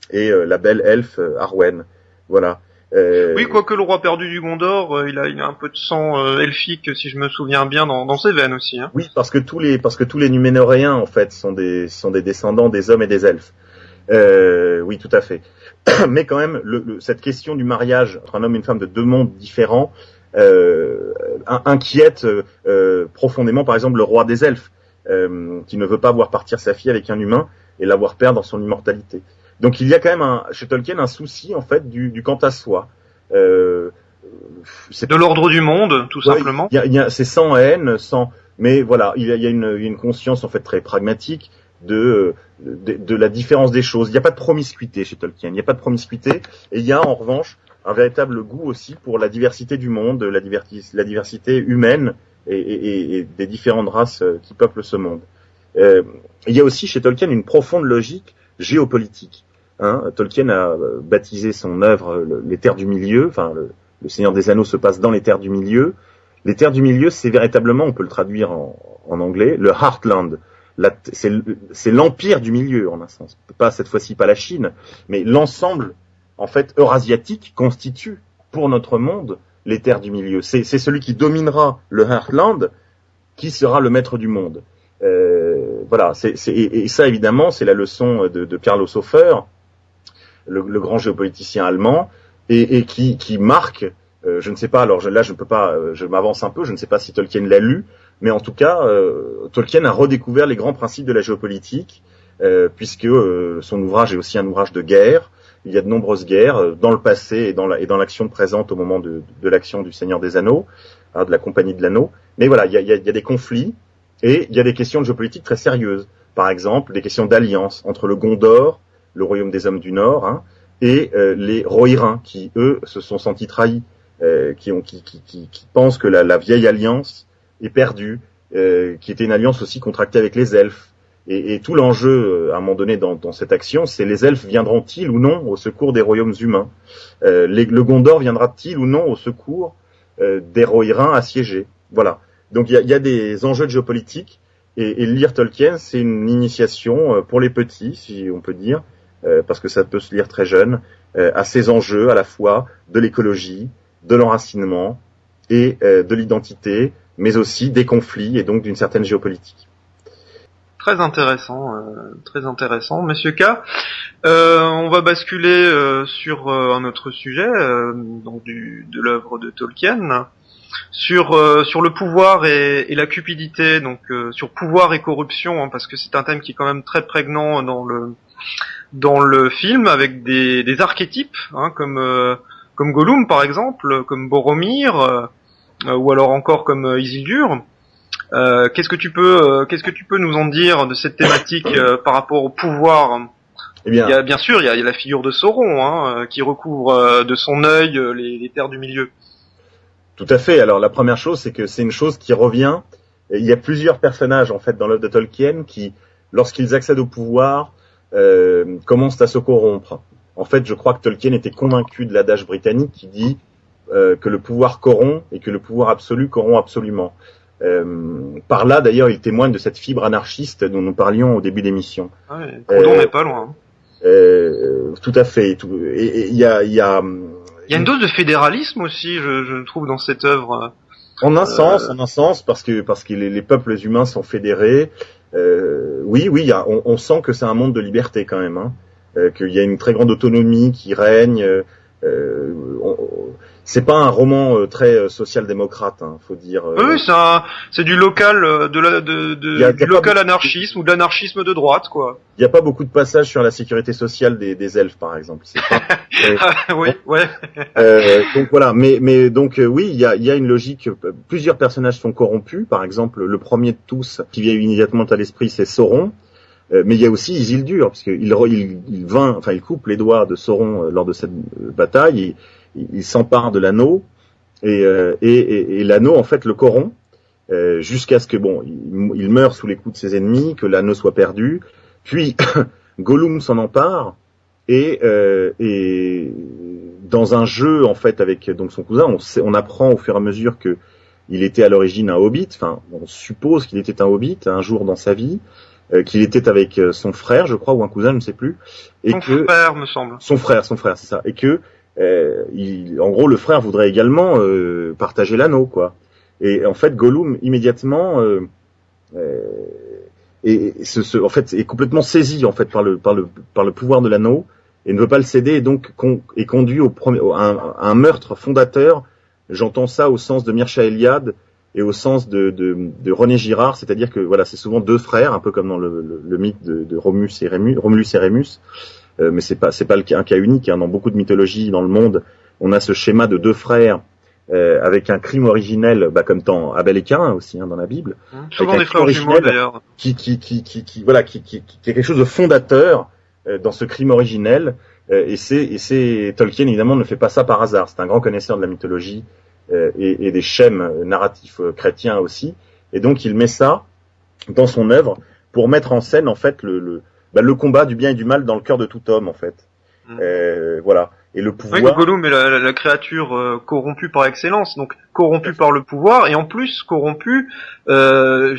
et la belle elfe Arwen. Voilà. Oui, quoique le roi perdu du Gondor, il a un peu de sang elfique, si je me souviens bien, dans ses veines aussi. Hein. Oui, parce que tous les Numénoréens en fait sont des descendants des hommes et des elfes. Oui, tout à fait. Mais quand même, cette question du mariage entre un homme et une femme de deux mondes différents inquiète profondément, par exemple, le roi des elfes, qui ne veut pas voir partir sa fille avec un humain et la voir perdre son immortalité. Donc il y a quand même chez Tolkien un souci en fait du quant à soi. C'est de l'ordre du monde, tout simplement. C'est sans haine, mais voilà, il y a une conscience en fait très pragmatique de la différence des choses. Il n'y a pas de promiscuité chez Tolkien. Il n'y a pas de promiscuité, et il y a en revanche un véritable goût aussi pour la diversité du monde, la diversité humaine et des différentes races qui peuplent ce monde. Il y a aussi chez Tolkien une profonde logique géopolitique. Tolkien a baptisé son œuvre les Terres du Milieu. Enfin, le Seigneur des Anneaux se passe dans les Terres du Milieu. Les Terres du Milieu, c'est véritablement, on peut le traduire en anglais, le Heartland. C'est l'empire du milieu en un sens. Pas cette fois-ci pas la Chine, mais l'ensemble en fait eurasiatique constitue pour notre monde les terres du milieu. C'est celui qui dominera le Heartland qui sera le maître du monde. Voilà. Et ça évidemment c'est la leçon de Carlos Hofer, le grand géopoliticien allemand, et qui marque. Je ne sais pas. Alors là je peux pas. Je m'avance un peu. Je ne sais pas si Tolkien l'a lu. Mais en tout cas, Tolkien a redécouvert les grands principes de la géopolitique, puisque son ouvrage est aussi un ouvrage de guerre. Il y a de nombreuses guerres dans le passé et dans l'action présente au moment de l'action du Seigneur des Anneaux, de la Compagnie de l'Anneau. Mais voilà, il y a des conflits et il y a des questions de géopolitique très sérieuses. Par exemple, des questions d'alliance entre le Gondor, le royaume des hommes du Nord, et les Rohirrim, qui eux se sont sentis trahis, qui pensent que la vieille alliance est perdue, qui était une alliance aussi contractée avec les elfes. Et tout l'enjeu, à un moment donné, dans cette action, c'est les elfes viendront-ils ou non au secours des royaumes humains. Le Gondor viendra-t-il ou non au secours des Rohirrim assiégés. Voilà. Donc il y a des enjeux de géopolitique, et lire Tolkien, c'est une initiation pour les petits, si on peut dire, parce que ça peut se lire très jeune, à ces enjeux à la fois de l'écologie, de l'enracinement et de l'identité, mais aussi des conflits et donc d'une certaine géopolitique. Très intéressant. Monsieur K. On va basculer sur un autre sujet, donc de l'œuvre de Tolkien, sur le pouvoir et la cupidité, donc sur pouvoir et corruption, parce que c'est un thème qui est quand même très prégnant dans le film, avec des archétypes, comme Gollum par exemple, comme Boromir. Ou alors encore comme Isildur. Qu'est-ce que tu peux nous en dire de cette thématique par rapport au pouvoir? Eh bien, il y a la figure de Sauron, qui recouvre de son œil les terres du milieu. Tout à fait. Alors la première chose, c'est que c'est une chose qui revient. Il y a plusieurs personnages en fait dans l'œuvre de Tolkien qui, lorsqu'ils accèdent au pouvoir, commencent à se corrompre. En fait, je crois que Tolkien était convaincu de l'adage britannique qui dit que le pouvoir corrompt et que le pouvoir absolu corrompt absolument. Par là, d'ailleurs, il témoigne de cette fibre anarchiste dont nous parlions au début d'émission. Ouais, Proudhon n'est pas loin. Tout à fait. Et il y a une dose de fédéralisme aussi, je trouve, dans cette œuvre. En un sens, parce que les peuples humains sont fédérés. Oui, on sent que c'est un monde de liberté quand même, qu'il y a une très grande autonomie qui règne. C'est pas un roman très social-démocrate, faut dire. Oui, c'est du local, du local anarchisme ou de l'anarchisme de droite, quoi. Il y a pas beaucoup de passages sur la sécurité sociale des elfes, par exemple. C'est pas, oui, ouais. Donc voilà, mais donc oui, il y a une logique. Plusieurs personnages sont corrompus. Par exemple, le premier de tous qui vient immédiatement à l'esprit, c'est Sauron. Mais il y a aussi Isildur, parce qu'il coupe les doigts de Sauron lors de cette bataille. Il s'empare de l'anneau et l'anneau en fait le corrompt jusqu'à ce que il meure sous les coups de ses ennemis, que l'anneau soit perdu. Puis Gollum s'en empare et dans un jeu en fait avec donc son cousin, on apprend au fur et à mesure que il était à l'origine un hobbit. Enfin, on suppose qu'il était un hobbit un jour dans sa vie. Qu'il était avec son frère, je crois, ou un cousin, je ne sais plus. Son frère, me semble. Son frère, c'est ça. Et que En gros, le frère voudrait également partager l'anneau, quoi. Et en fait, Gollum immédiatement en fait, est complètement saisi en fait par le pouvoir de l'anneau et ne veut pas le céder et donc est conduit à un meurtre fondateur. J'entends ça au sens de Mircea Eliade et au sens de René Girard, c'est-à-dire que voilà, c'est souvent deux frères, un peu comme dans le mythe de Romulus et Rémus. Mais c'est pas un cas unique, hein. Dans beaucoup de mythologies dans le monde, on a ce schéma de deux frères avec un crime originel, comme dans Abel et Caïn aussi, hein, dans la Bible. Souvent des frères jumeaux d'ailleurs. Qui est quelque chose de fondateur dans ce crime originel. Et c'est Tolkien évidemment ne fait pas ça par hasard. C'est un grand connaisseur de la mythologie et des schèmes narratifs chrétiens aussi. Et donc il met ça dans son œuvre pour mettre en scène en fait le combat du bien et du mal dans le cœur de tout homme en fait. Voilà. Et le pouvoir. Oui, Gollum est la créature corrompue par excellence, donc corrompue par le pouvoir et en plus corrompue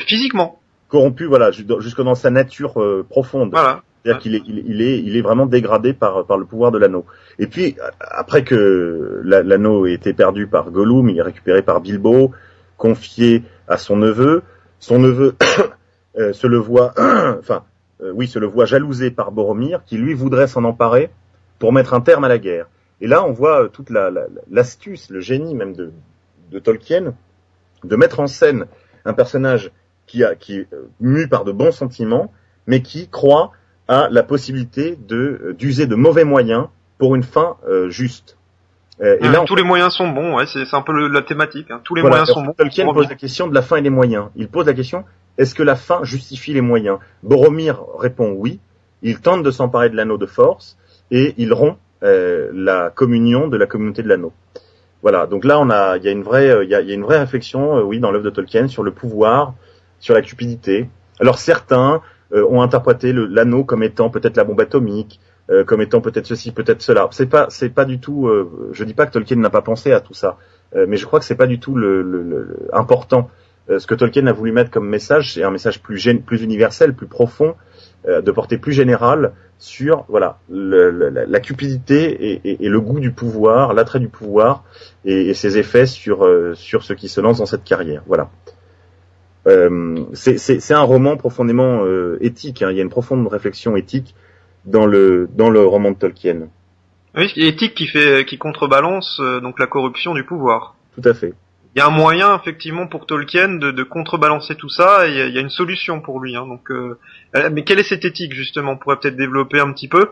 physiquement. Corrompu, voilà, jusque dans sa nature profonde. Voilà. C'est-à-dire qu'il est vraiment dégradé par le pouvoir de l'anneau. Et puis après que l'anneau ait été perdu par Gollum, il est récupéré par Bilbo, confié à son neveu. Son neveu se le voit jalousé par Boromir, qui lui voudrait s'en emparer pour mettre un terme à la guerre. Et là, on voit toute l'astuce, le génie même de Tolkien, de mettre en scène un personnage qui est mu par de bons sentiments, mais qui croit à la possibilité d'user de mauvais moyens pour une fin juste. Et là, tous les moyens sont bons, ouais, c'est un peu la thématique. Hein. Tous les moyens sont bons. Tolkien pose la question de la fin et des moyens. Il pose la question, est-ce que la fin justifie les moyens? Boromir répond oui. Il tente de s'emparer de l'anneau de force et il rompt la communion de la communauté de l'anneau. Voilà. Donc là, il y a une vraie réflexion, oui, dans l'œuvre de Tolkien sur le pouvoir, sur la cupidité. Alors certains ont interprété l'anneau comme étant peut-être la bombe atomique, comme étant peut-être ceci, peut-être cela. C'est pas du tout. Je dis pas que Tolkien n'a pas pensé à tout ça, mais je crois que c'est pas du tout le important. Ce que Tolkien a voulu mettre comme message, c'est un message plus universel, plus profond, de portée plus générale sur voilà la cupidité et le goût du pouvoir, l'attrait du pouvoir et ses effets sur ceux qui se lancent dans cette carrière. Voilà. C'est un roman profondément éthique. Hein. Il y a une profonde réflexion éthique dans le roman de Tolkien. Oui, éthique qui contrebalance donc la corruption du pouvoir. Tout à fait. Il y a un moyen effectivement pour Tolkien de contrebalancer tout ça et il y a une solution pour lui. Hein. Donc, mais quelle est cette éthique justement? On pourrait peut-être développer un petit peu.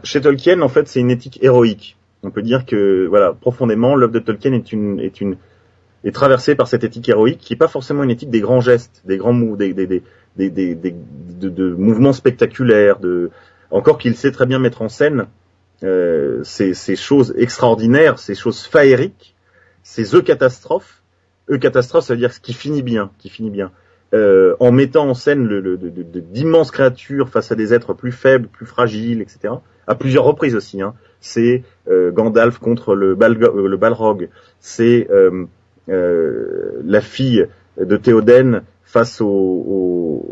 Chez Tolkien, en fait, c'est une éthique héroïque. On peut dire que voilà, profondément, l'œuvre de Tolkien est traversée par cette éthique héroïque, qui est pas forcément une éthique des grands gestes, des grands mots, de mouvements spectaculaires, encore qu'il sait très bien mettre en scène ces choses extraordinaires, ces choses féeriques, ces catastrophes. Catastrophe, ça veut dire ce qui finit bien, en mettant en scène d'immenses créatures face à des êtres plus faibles, plus fragiles, etc. À plusieurs reprises aussi. Hein. C'est Gandalf contre le Balrog. C'est la fille de Théoden face au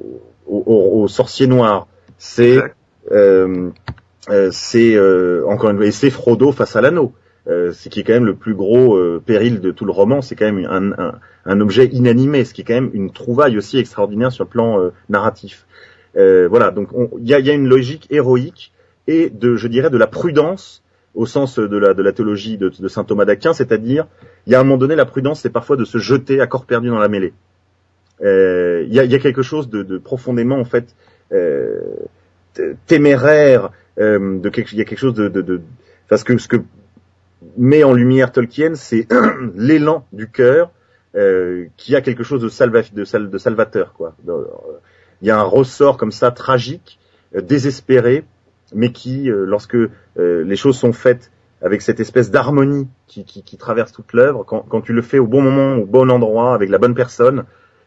sorcier noir. C'est encore une fois, et c'est Frodo face à l'anneau. Ce qui est quand même le plus gros péril de tout le roman, c'est quand même un objet inanimé, ce qui est quand même une trouvaille aussi extraordinaire sur le plan narratif. Voilà, donc il y a une logique héroïque et je dirais de la prudence au sens de la théologie de saint Thomas d'Aquin, c'est-à-dire il y a un moment donné la prudence, c'est parfois de se jeter à corps perdu dans la mêlée. Il y a quelque chose de profondément en fait téméraire, il y a quelque chose parce que ce que met en lumière Tolkien, c'est l'élan du cœur qui a quelque chose de salvateur, quoi. Il y a un ressort comme ça tragique, désespéré, mais qui, lorsque les choses sont faites avec cette espèce d'harmonie qui traverse toute l'œuvre, quand tu le fais au bon moment, au bon endroit, avec la bonne personne,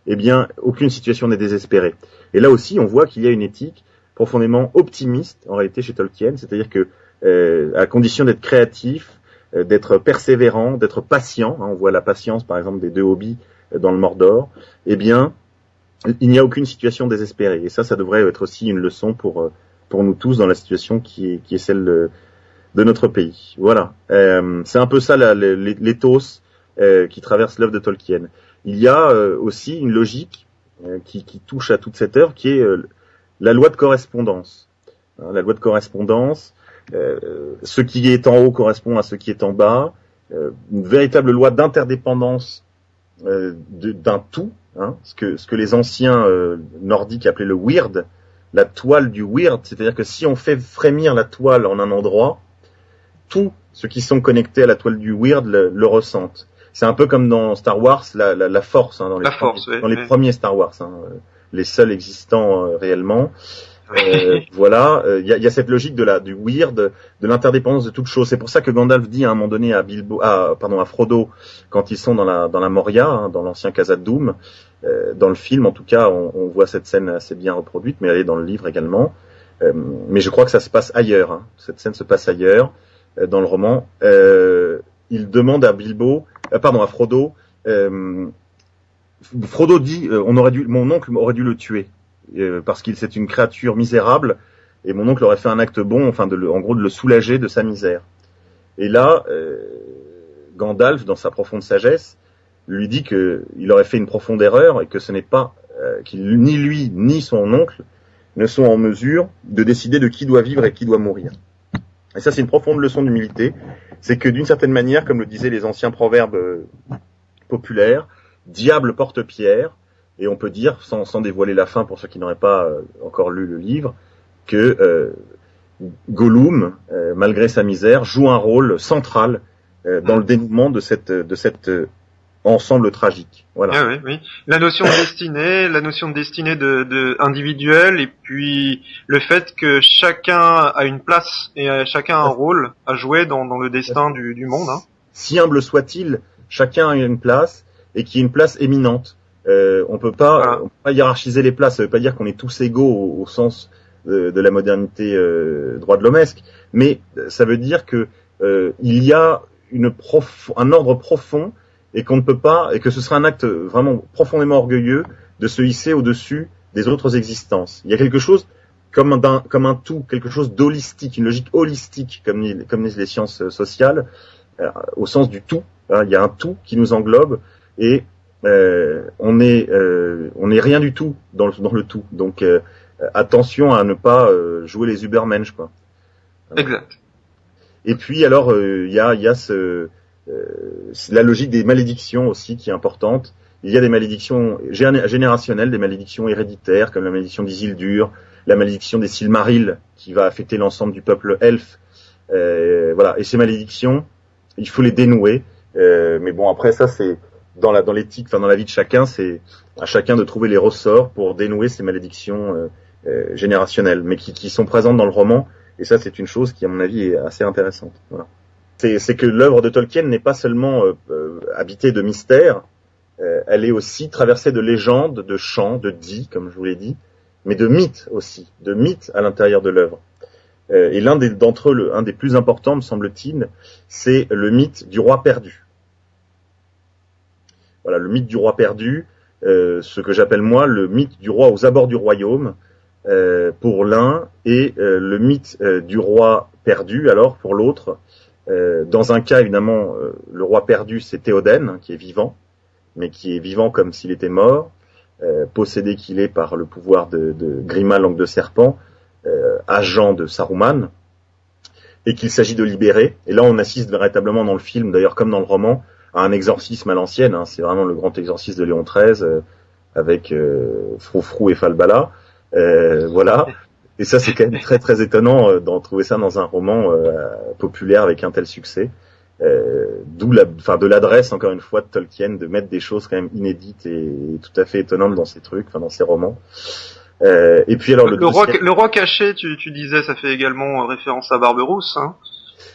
eh bien, aucune situation n'est désespérée. Et là aussi, on voit qu'il y a une éthique profondément optimiste, en réalité, chez Tolkien, c'est-à-dire que, à condition d'être créatif, d'être persévérant, d'être patient, hein, on voit la patience par exemple des deux hobbits dans le Mordor, eh bien il n'y a aucune situation désespérée. Et ça devrait être aussi une leçon pour nous tous dans la situation qui est celle de notre pays. Voilà. C'est un peu ça l'éthos qui traverse l'œuvre de Tolkien. Il y a aussi une logique qui touche à toute cette œuvre, qui est la loi de correspondance. Hein, la loi de correspondance, ce qui est en haut correspond à ce qui est en bas, une véritable loi d'interdépendance d'un tout, hein, ce que les anciens nordiques appelaient le weird, la toile du weird, c'est-à-dire que si on fait frémir la toile en un endroit, tous ceux qui sont connectés à la toile du weird le ressentent. C'est un peu comme dans Star Wars, la force, hein, dans les premiers Star Wars, hein, les seuls existants réellement. Voilà, il y a cette logique du weird, de l'interdépendance de toute chose. C'est pour ça que Gandalf dit à un moment donné à Frodo, quand ils sont dans la Moria, hein, dans l'ancien Khazad-dûm, dans le film en tout cas, on voit cette scène assez bien reproduite, mais elle est dans le livre également. Mais je crois que ça se passe ailleurs. Hein. Cette scène se passe ailleurs dans le roman. Il demande à Frodo. Frodo dit, mon oncle aurait dû le tuer parce qu'il c'est une créature misérable et mon oncle aurait fait un acte bon, enfin en gros de le soulager de sa misère. Et là, Gandalf, dans sa profonde sagesse, lui dit qu'il aurait fait une profonde erreur et que ce n'est pas qu'il ni lui ni son oncle ne sont en mesure de décider de qui doit vivre et qui doit mourir. Et ça, c'est une profonde leçon d'humilité. C'est que d'une certaine manière, comme le disaient les anciens proverbes populaires, diable porte pierre, et on peut dire, sans dévoiler la fin pour ceux qui n'auraient pas encore lu le livre, que Gollum, malgré sa misère, joue un rôle central dans le dénouement de cette ensemble tragique. Voilà. Ah oui, oui. La notion de destinée de individuelle, et puis le fait que chacun a une place et chacun a un rôle à jouer dans le destin du monde. Hein. Si humble soit-il, chacun a une place et qui est une place éminente. On peut pas hiérarchiser les places. Ça veut pas dire qu'on est tous égaux au sens de la modernité droit de l'homesque, mais ça veut dire que il y a un ordre profond et qu'on ne peut pas, et que ce serait un acte vraiment profondément orgueilleux de se hisser au-dessus des autres existences. Il y a quelque chose comme un tout, quelque chose d'holistique, une logique holistique, comme disent les sciences sociales, au sens du tout. Il y a un tout qui nous englobe et on est rien du tout dans le tout. Donc attention à ne pas jouer les Übermensch, quoi. Exact. Et puis alors il y a la logique des malédictions aussi qui est importante. Il y a des malédictions générationnelles, des malédictions héréditaires comme la malédiction d'Isildur, la malédiction des Silmarils qui va affecter l'ensemble du peuple elfe. Voilà. Et ces malédictions, il faut les dénouer. Mais bon, après ça, c'est dans l'éthique, enfin dans la vie de chacun, c'est à chacun de trouver les ressorts pour dénouer ces malédictions générationnelles, mais qui sont présentes dans le roman. Et ça, c'est une chose qui, à mon avis, est assez intéressante. Voilà. C'est que l'œuvre de Tolkien n'est pas seulement habitée de mystères, elle est aussi traversée de légendes, de chants, de dits, comme je vous l'ai dit, mais de mythes aussi, de mythes à l'intérieur de l'œuvre. Et d'entre eux, un des plus importants, me semble-t-il, c'est le mythe du roi perdu. Voilà, le mythe du roi perdu, ce que j'appelle moi le mythe du roi aux abords du royaume, pour l'un, et le mythe du roi perdu, alors, pour l'autre. Dans un cas, évidemment, le roi perdu, c'est Théoden, hein, qui est vivant, mais qui est vivant comme s'il était mort, possédé qu'il est par le pouvoir de Grima, langue de serpent, agent de Saruman, et qu'il s'agit de libérer. Et là, on assiste véritablement dans le film, d'ailleurs comme dans le roman, à un exorcisme à l'ancienne. Hein, c'est vraiment le grand exorcisme de Léon XIII, avec Froufrou et Falbala. Voilà. Et ça, c'est quand même très très étonnant d'en trouver ça dans un roman populaire avec un tel succès. D'où de l'adresse, encore une fois, de Tolkien, de mettre des choses quand même inédites et tout à fait étonnantes dans ses trucs, enfin dans ses romans. Et puis alors le roi caché, tu disais, ça fait également référence à Barberousse, hein.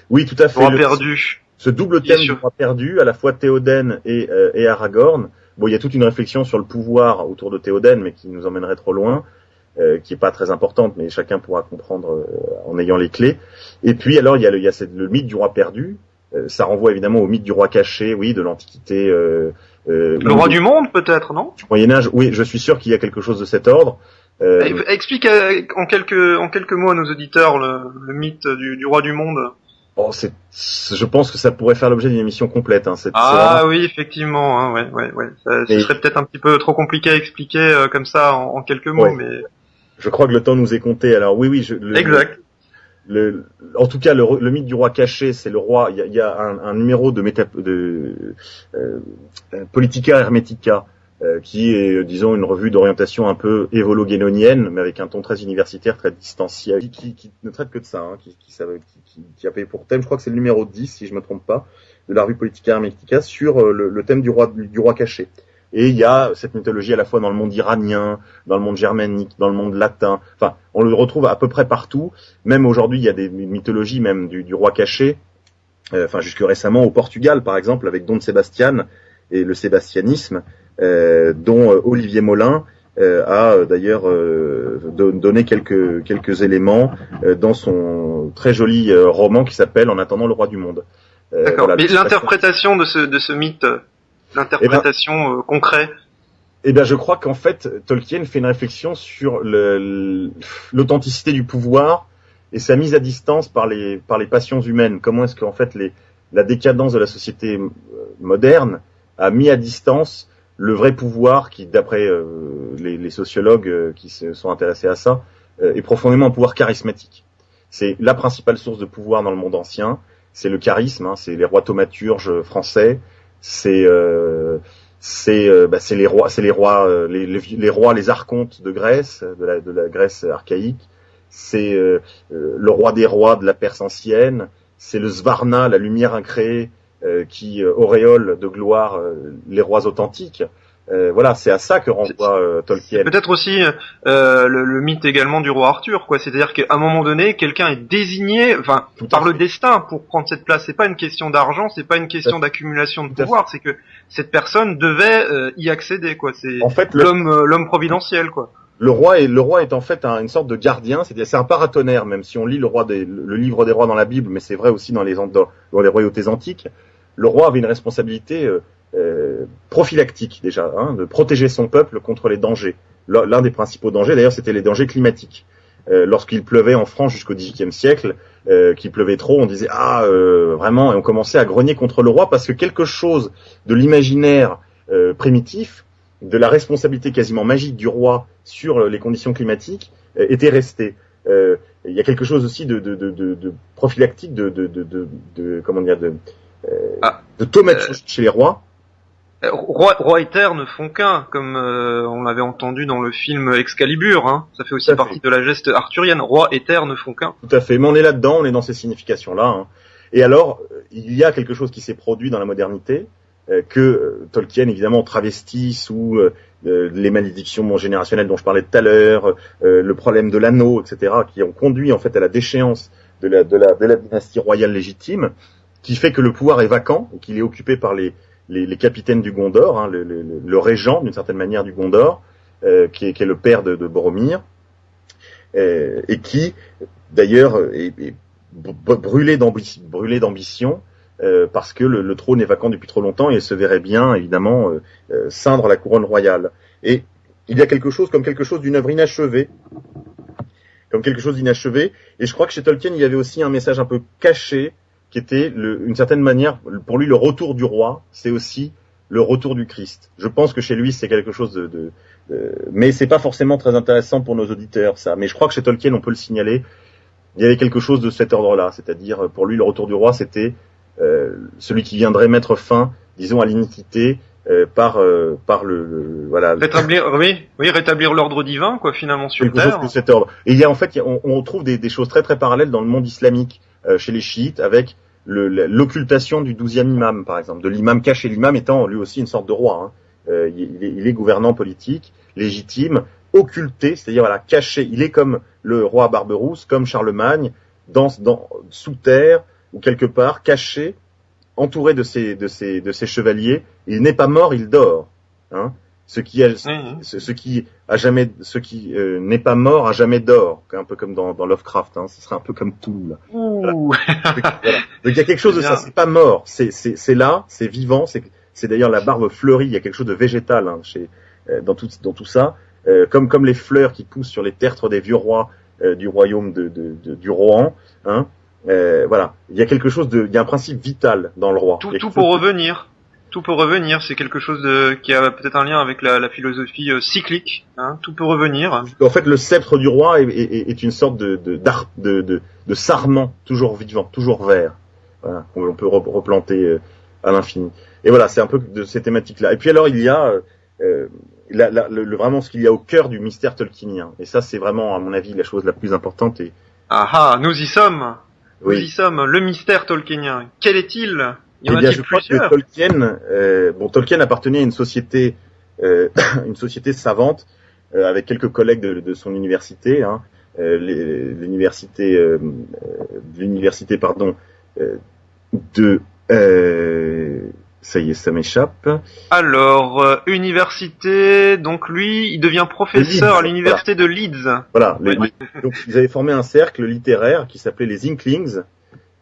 Oui, tout à fait. Le roi perdu. Ce double thème du roi perdu, à la fois Théoden et Aragorn. Bon, il y a toute une réflexion sur le pouvoir autour de Théoden, mais qui nous emmènerait trop loin. Qui est pas très importante, mais chacun pourra comprendre en ayant les clés. Et puis alors il y a le mythe du roi perdu. Ça renvoie évidemment au mythe du roi caché, oui, de l'Antiquité. Le roi du monde, peut-être, non? Du Moyen Âge, oui, je suis sûr qu'il y a quelque chose de cet ordre. Explique en quelques mots à nos auditeurs le mythe du roi du monde. Oh, je pense que ça pourrait faire l'objet d'une émission complète. Hein. Ah oui, effectivement, hein, ouais. Ce serait peut-être un petit peu trop compliqué à expliquer comme ça en quelques mots, ouais. mais. Je crois que le temps nous est compté. Alors oui, exact. En tout cas, le mythe du roi caché, c'est le roi. Il y a un numéro de Politica Hermetica qui est, disons, une revue d'orientation un peu évologénonienne, mais avec un ton très universitaire, très distancié, qui ne traite que de ça, hein, qui a payé pour thème, je crois que c'est le numéro 10, si je me trompe pas, de la revue Politica Hermetica, sur le thème du roi caché. Et il y a cette mythologie à la fois dans le monde iranien, dans le monde germanique, dans le monde latin. Enfin, on le retrouve à peu près partout. Même aujourd'hui, il y a des mythologies même du roi caché. Jusque récemment au Portugal, par exemple, avec Dom Sebastian et le sébastianisme, dont Olivier Molin a d'ailleurs donné quelques éléments dans son très joli roman qui s'appelle En attendant le roi du monde. D'accord. Voilà, mais l'interprétation de ce mythe, l'interprétation concrète. Eh bien, je crois qu'en fait, Tolkien fait une réflexion sur l'authenticité du pouvoir et sa mise à distance par les passions humaines. Comment est-ce qu'en fait la décadence de la société moderne a mis à distance le vrai pouvoir qui, d'après les sociologues qui se sont intéressés à ça, est profondément un pouvoir charismatique. C'est la principale source de pouvoir dans le monde ancien. C'est le charisme, hein, c'est les rois thaumaturges français, c'est les rois, les archontes de Grèce, de la Grèce archaïque. C'est le roi des rois de la Perse ancienne. C'est le Svarna, la lumière incréée, qui auréole de gloire les rois authentiques. Voilà, c'est à ça que renvoie Tolkien. Peut-être aussi le mythe également du roi Arthur, quoi. C'est-à-dire qu'à un moment donné, quelqu'un est désigné, par le destin pour prendre cette place. C'est pas une question d'argent, c'est pas une question d'accumulation de pouvoir, c'est que cette personne devait y accéder, quoi. C'est en fait l'homme providentiel, quoi. Le roi est en fait une sorte de gardien, c'est un paratonnerre, même si on lit le livre des rois dans la Bible, mais c'est vrai aussi dans les royautés antiques. Le roi avait une responsabilité prophylactique déjà, hein, de protéger son peuple contre les dangers. L'un des principaux dangers, d'ailleurs, c'était les dangers climatiques. Lorsqu'il pleuvait en France jusqu'au XVIIIe siècle, qu'il pleuvait trop, on disait vraiment, et on commençait à grogner contre le roi parce que quelque chose de l'imaginaire primitif, de la responsabilité quasiment magique du roi sur les conditions climatiques était resté. Il y a quelque chose aussi de prophylactique, de thaumaturgie chez les rois. Roi et terre ne font qu'un, comme on l'avait entendu dans le film Excalibur, hein. Ça fait aussi partie de la geste arthurienne. Roi et terre ne font qu'un. Tout à fait, mais on est là-dedans, on est dans ces significations-là. Hein. Et alors, il y a quelque chose qui s'est produit dans la modernité, que Tolkien, évidemment, travestit sous les malédictions générationnelles dont je parlais tout à l'heure, le problème de l'anneau, etc., qui ont conduit en fait à la déchéance de la dynastie royale légitime, qui fait que le pouvoir est vacant, et qu'il est occupé par les capitaines du Gondor, hein, le régent d'une certaine manière du Gondor, qui est le père de Boromir, et qui d'ailleurs est brûlé d'ambition parce que le trône est vacant depuis trop longtemps et se verrait bien évidemment ceindre la couronne royale. Et il y a quelque chose d'une œuvre inachevée, et je crois que chez Tolkien il y avait aussi un message un peu caché qui était, une certaine manière, pour lui, le retour du roi, c'est aussi le retour du Christ. Je pense que chez lui, c'est quelque chose mais c'est pas forcément très intéressant pour nos auditeurs, ça. Mais je crois que chez Tolkien, on peut le signaler, il y avait quelque chose de cet ordre-là. C'est-à-dire, pour lui, le retour du roi, c'était celui qui viendrait mettre fin, disons, à l'iniquité, par voilà. Rétablir l'ordre divin, quoi, finalement, sur quelque terre. Chose de cet ordre. Et il y a, en fait, on trouve des choses très très parallèles dans le monde islamique, chez les chiites, avec l'occultation du 12e imam, par exemple, de l'imam caché, l'imam étant lui aussi une sorte de roi. Hein. Il est gouvernant politique, légitime, occulté, c'est-à-dire voilà, caché. Il est comme le roi Barberousse, comme Charlemagne, sous terre ou quelque part, caché, entouré de ses chevaliers. Il n'est pas mort, il dort. Hein. Ce qui n'est pas mort a jamais dort, un peu comme dans Lovecraft, hein, ce serait un peu comme Tool. Voilà. Donc il y a quelque chose de ça, c'est pas mort, c'est là, c'est vivant, c'est d'ailleurs la barbe fleurie, il y a quelque chose de végétal hein, dans tout ça, comme les fleurs qui poussent sur les tertres des vieux rois du royaume du Rohan, hein. Voilà, il y a quelque chose il y a un principe vital dans le roi. Tout peut revenir. Tout peut revenir. C'est quelque chose qui a peut-être un lien avec la philosophie cyclique. Hein. Tout peut revenir. En fait, le sceptre du roi est une sorte de sarment toujours vivant, toujours vert. Voilà, on peut replanter à l'infini. Et voilà, c'est un peu de ces thématiques-là. Et puis alors, il y a vraiment ce qu'il y a au cœur du mystère tolkienien. Et ça, c'est vraiment, à mon avis, la chose la plus importante. Nous y sommes. Oui. Nous y sommes. Le mystère tolkienien. Quel est-il? Il y en a-t-il je crois que Tolkien appartenait à une société savante avec quelques collègues de son université, hein, l'université ça y est, ça m'échappe. Alors, université, donc lui, il devient professeur à l'université de Leeds. Voilà, donc ils avaient formé un cercle littéraire qui s'appelait les Inklings,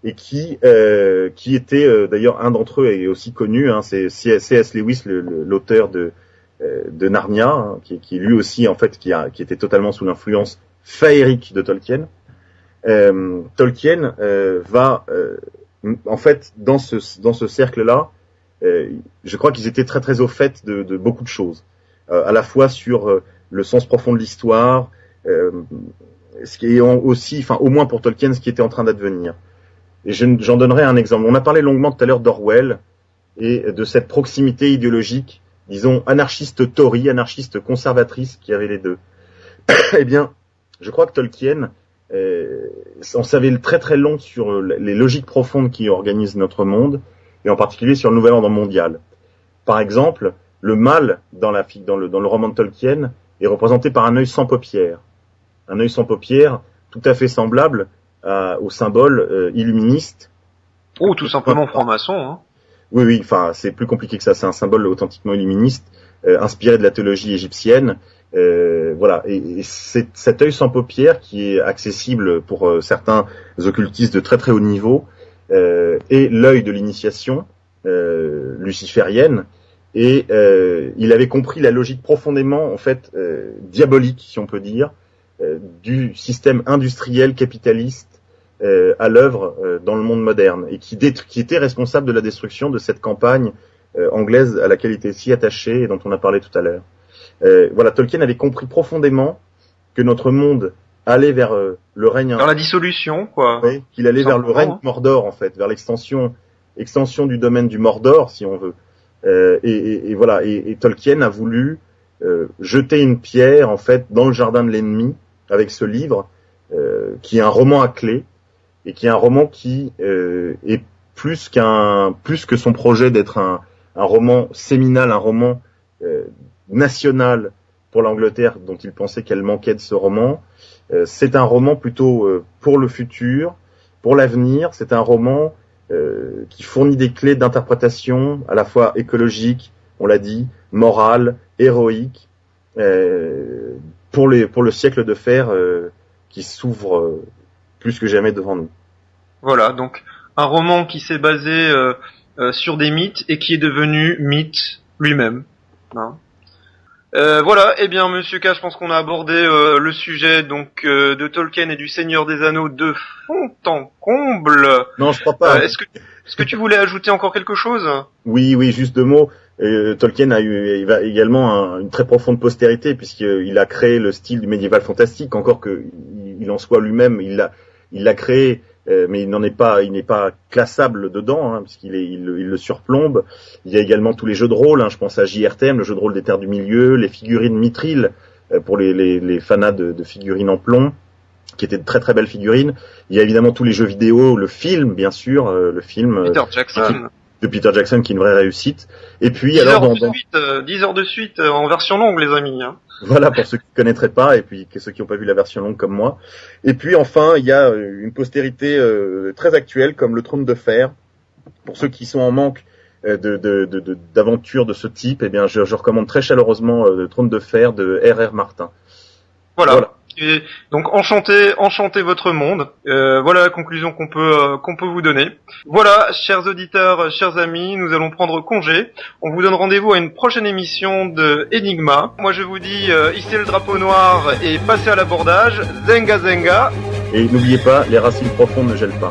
et qui était d'ailleurs un d'entre eux est aussi connu, hein, c'est C.S. Lewis, l'auteur de Narnia, hein, qui lui aussi en fait qui était totalement sous l'influence féerique de Tolkien. Tolkien va en fait dans ce cercle-là, je crois qu'ils étaient très très au fait de beaucoup de choses, à la fois sur le sens profond de l'histoire, ce qui est aussi, enfin au moins pour Tolkien, ce qui était en train d'advenir. Et j'en donnerai un exemple. On a parlé longuement tout à l'heure d'Orwell et de cette proximité idéologique, disons anarchiste Tory, anarchiste conservatrice, qui avait les deux. Eh bien, je crois que Tolkien en savait très très long sur les logiques profondes qui organisent notre monde, et en particulier sur le nouvel ordre mondial. Par exemple, le mal dans le roman de Tolkien est représenté par un œil sans paupières. Un œil sans paupières tout à fait semblable au symbole illuministe. Ou tout simplement franc-maçon. Hein. Oui, enfin c'est plus compliqué que ça. C'est un symbole authentiquement illuministe, inspiré de la théologie égyptienne. Voilà, et c'est cet œil sans paupières qui est accessible pour certains occultistes de très très haut niveau, et l'œil de l'initiation luciférienne. Et il avait compris la logique profondément en fait diabolique, si on peut dire, du système industriel capitaliste à l'œuvre dans le monde moderne, et qui était responsable de la destruction de cette campagne anglaise à laquelle il était si attaché et dont on a parlé tout à l'heure. Voilà, Tolkien avait compris profondément que notre monde allait vers le règne... Vers la dissolution, quoi. Oui, qu'il allait vers le règne Mordor, en fait, vers l'extension du domaine du Mordor, si on veut. Et voilà, et Tolkien a voulu jeter une pierre, en fait, dans le jardin de l'ennemi, avec ce livre, qui est un roman à clé, et qui est un roman qui est plus que son projet d'être un roman séminal, un roman national pour l'Angleterre, dont il pensait qu'elle manquait de ce roman. C'est un roman plutôt pour le futur, pour l'avenir. C'est un roman qui fournit des clés d'interprétation à la fois écologique, on l'a dit, morale, héroïque, pour le siècle de fer qui s'ouvre plus que jamais devant nous. Voilà, donc un roman qui s'est basé sur des mythes et qui est devenu mythe lui-même. Hein. Voilà, eh bien Monsieur K, je pense qu'on a abordé le sujet donc de Tolkien et du Seigneur des Anneaux de fond en comble. Non, je crois pas. Est-ce que tu voulais ajouter encore quelque chose? Oui, juste deux mots. Tolkien a eu également une très profonde postérité, puisqu'il a créé le style du médiéval fantastique, encore que il en soit lui-même, il l'a créé, mais il n'est pas classable dedans, hein, puisqu'il le surplombe. Il y a également tous les jeux de rôle, hein, je pense à JRTM, le jeu de rôle des Terres du Milieu, les figurines Mithril, pour les fanats de figurines en plomb, qui étaient de très très belles figurines. Il y a évidemment tous les jeux vidéo, le film, bien sûr, le film Peter Jackson. De Peter Jackson, qui est une vraie réussite. Et puis 10 heures de suite en version longue, les amis. Hein. Voilà, pour ceux qui ne connaîtraient pas, et puis ceux qui n'ont pas vu la version longue comme moi. Et puis enfin, il y a une postérité très actuelle, comme le Trône de Fer. Pour ceux qui sont en manque d'aventures de ce type, eh bien, je recommande très chaleureusement le Trône de Fer de R.R. Martin. Voilà. Et donc enchantez votre monde. Voilà la conclusion qu'on peut vous donner. Voilà, chers auditeurs, chers amis, nous allons prendre congé. On vous donne rendez-vous à une prochaine émission de Enigma. Moi je vous dis hissez le drapeau noir et passez à l'abordage. Zenga Zenga. Et n'oubliez pas, les racines profondes ne gèlent pas.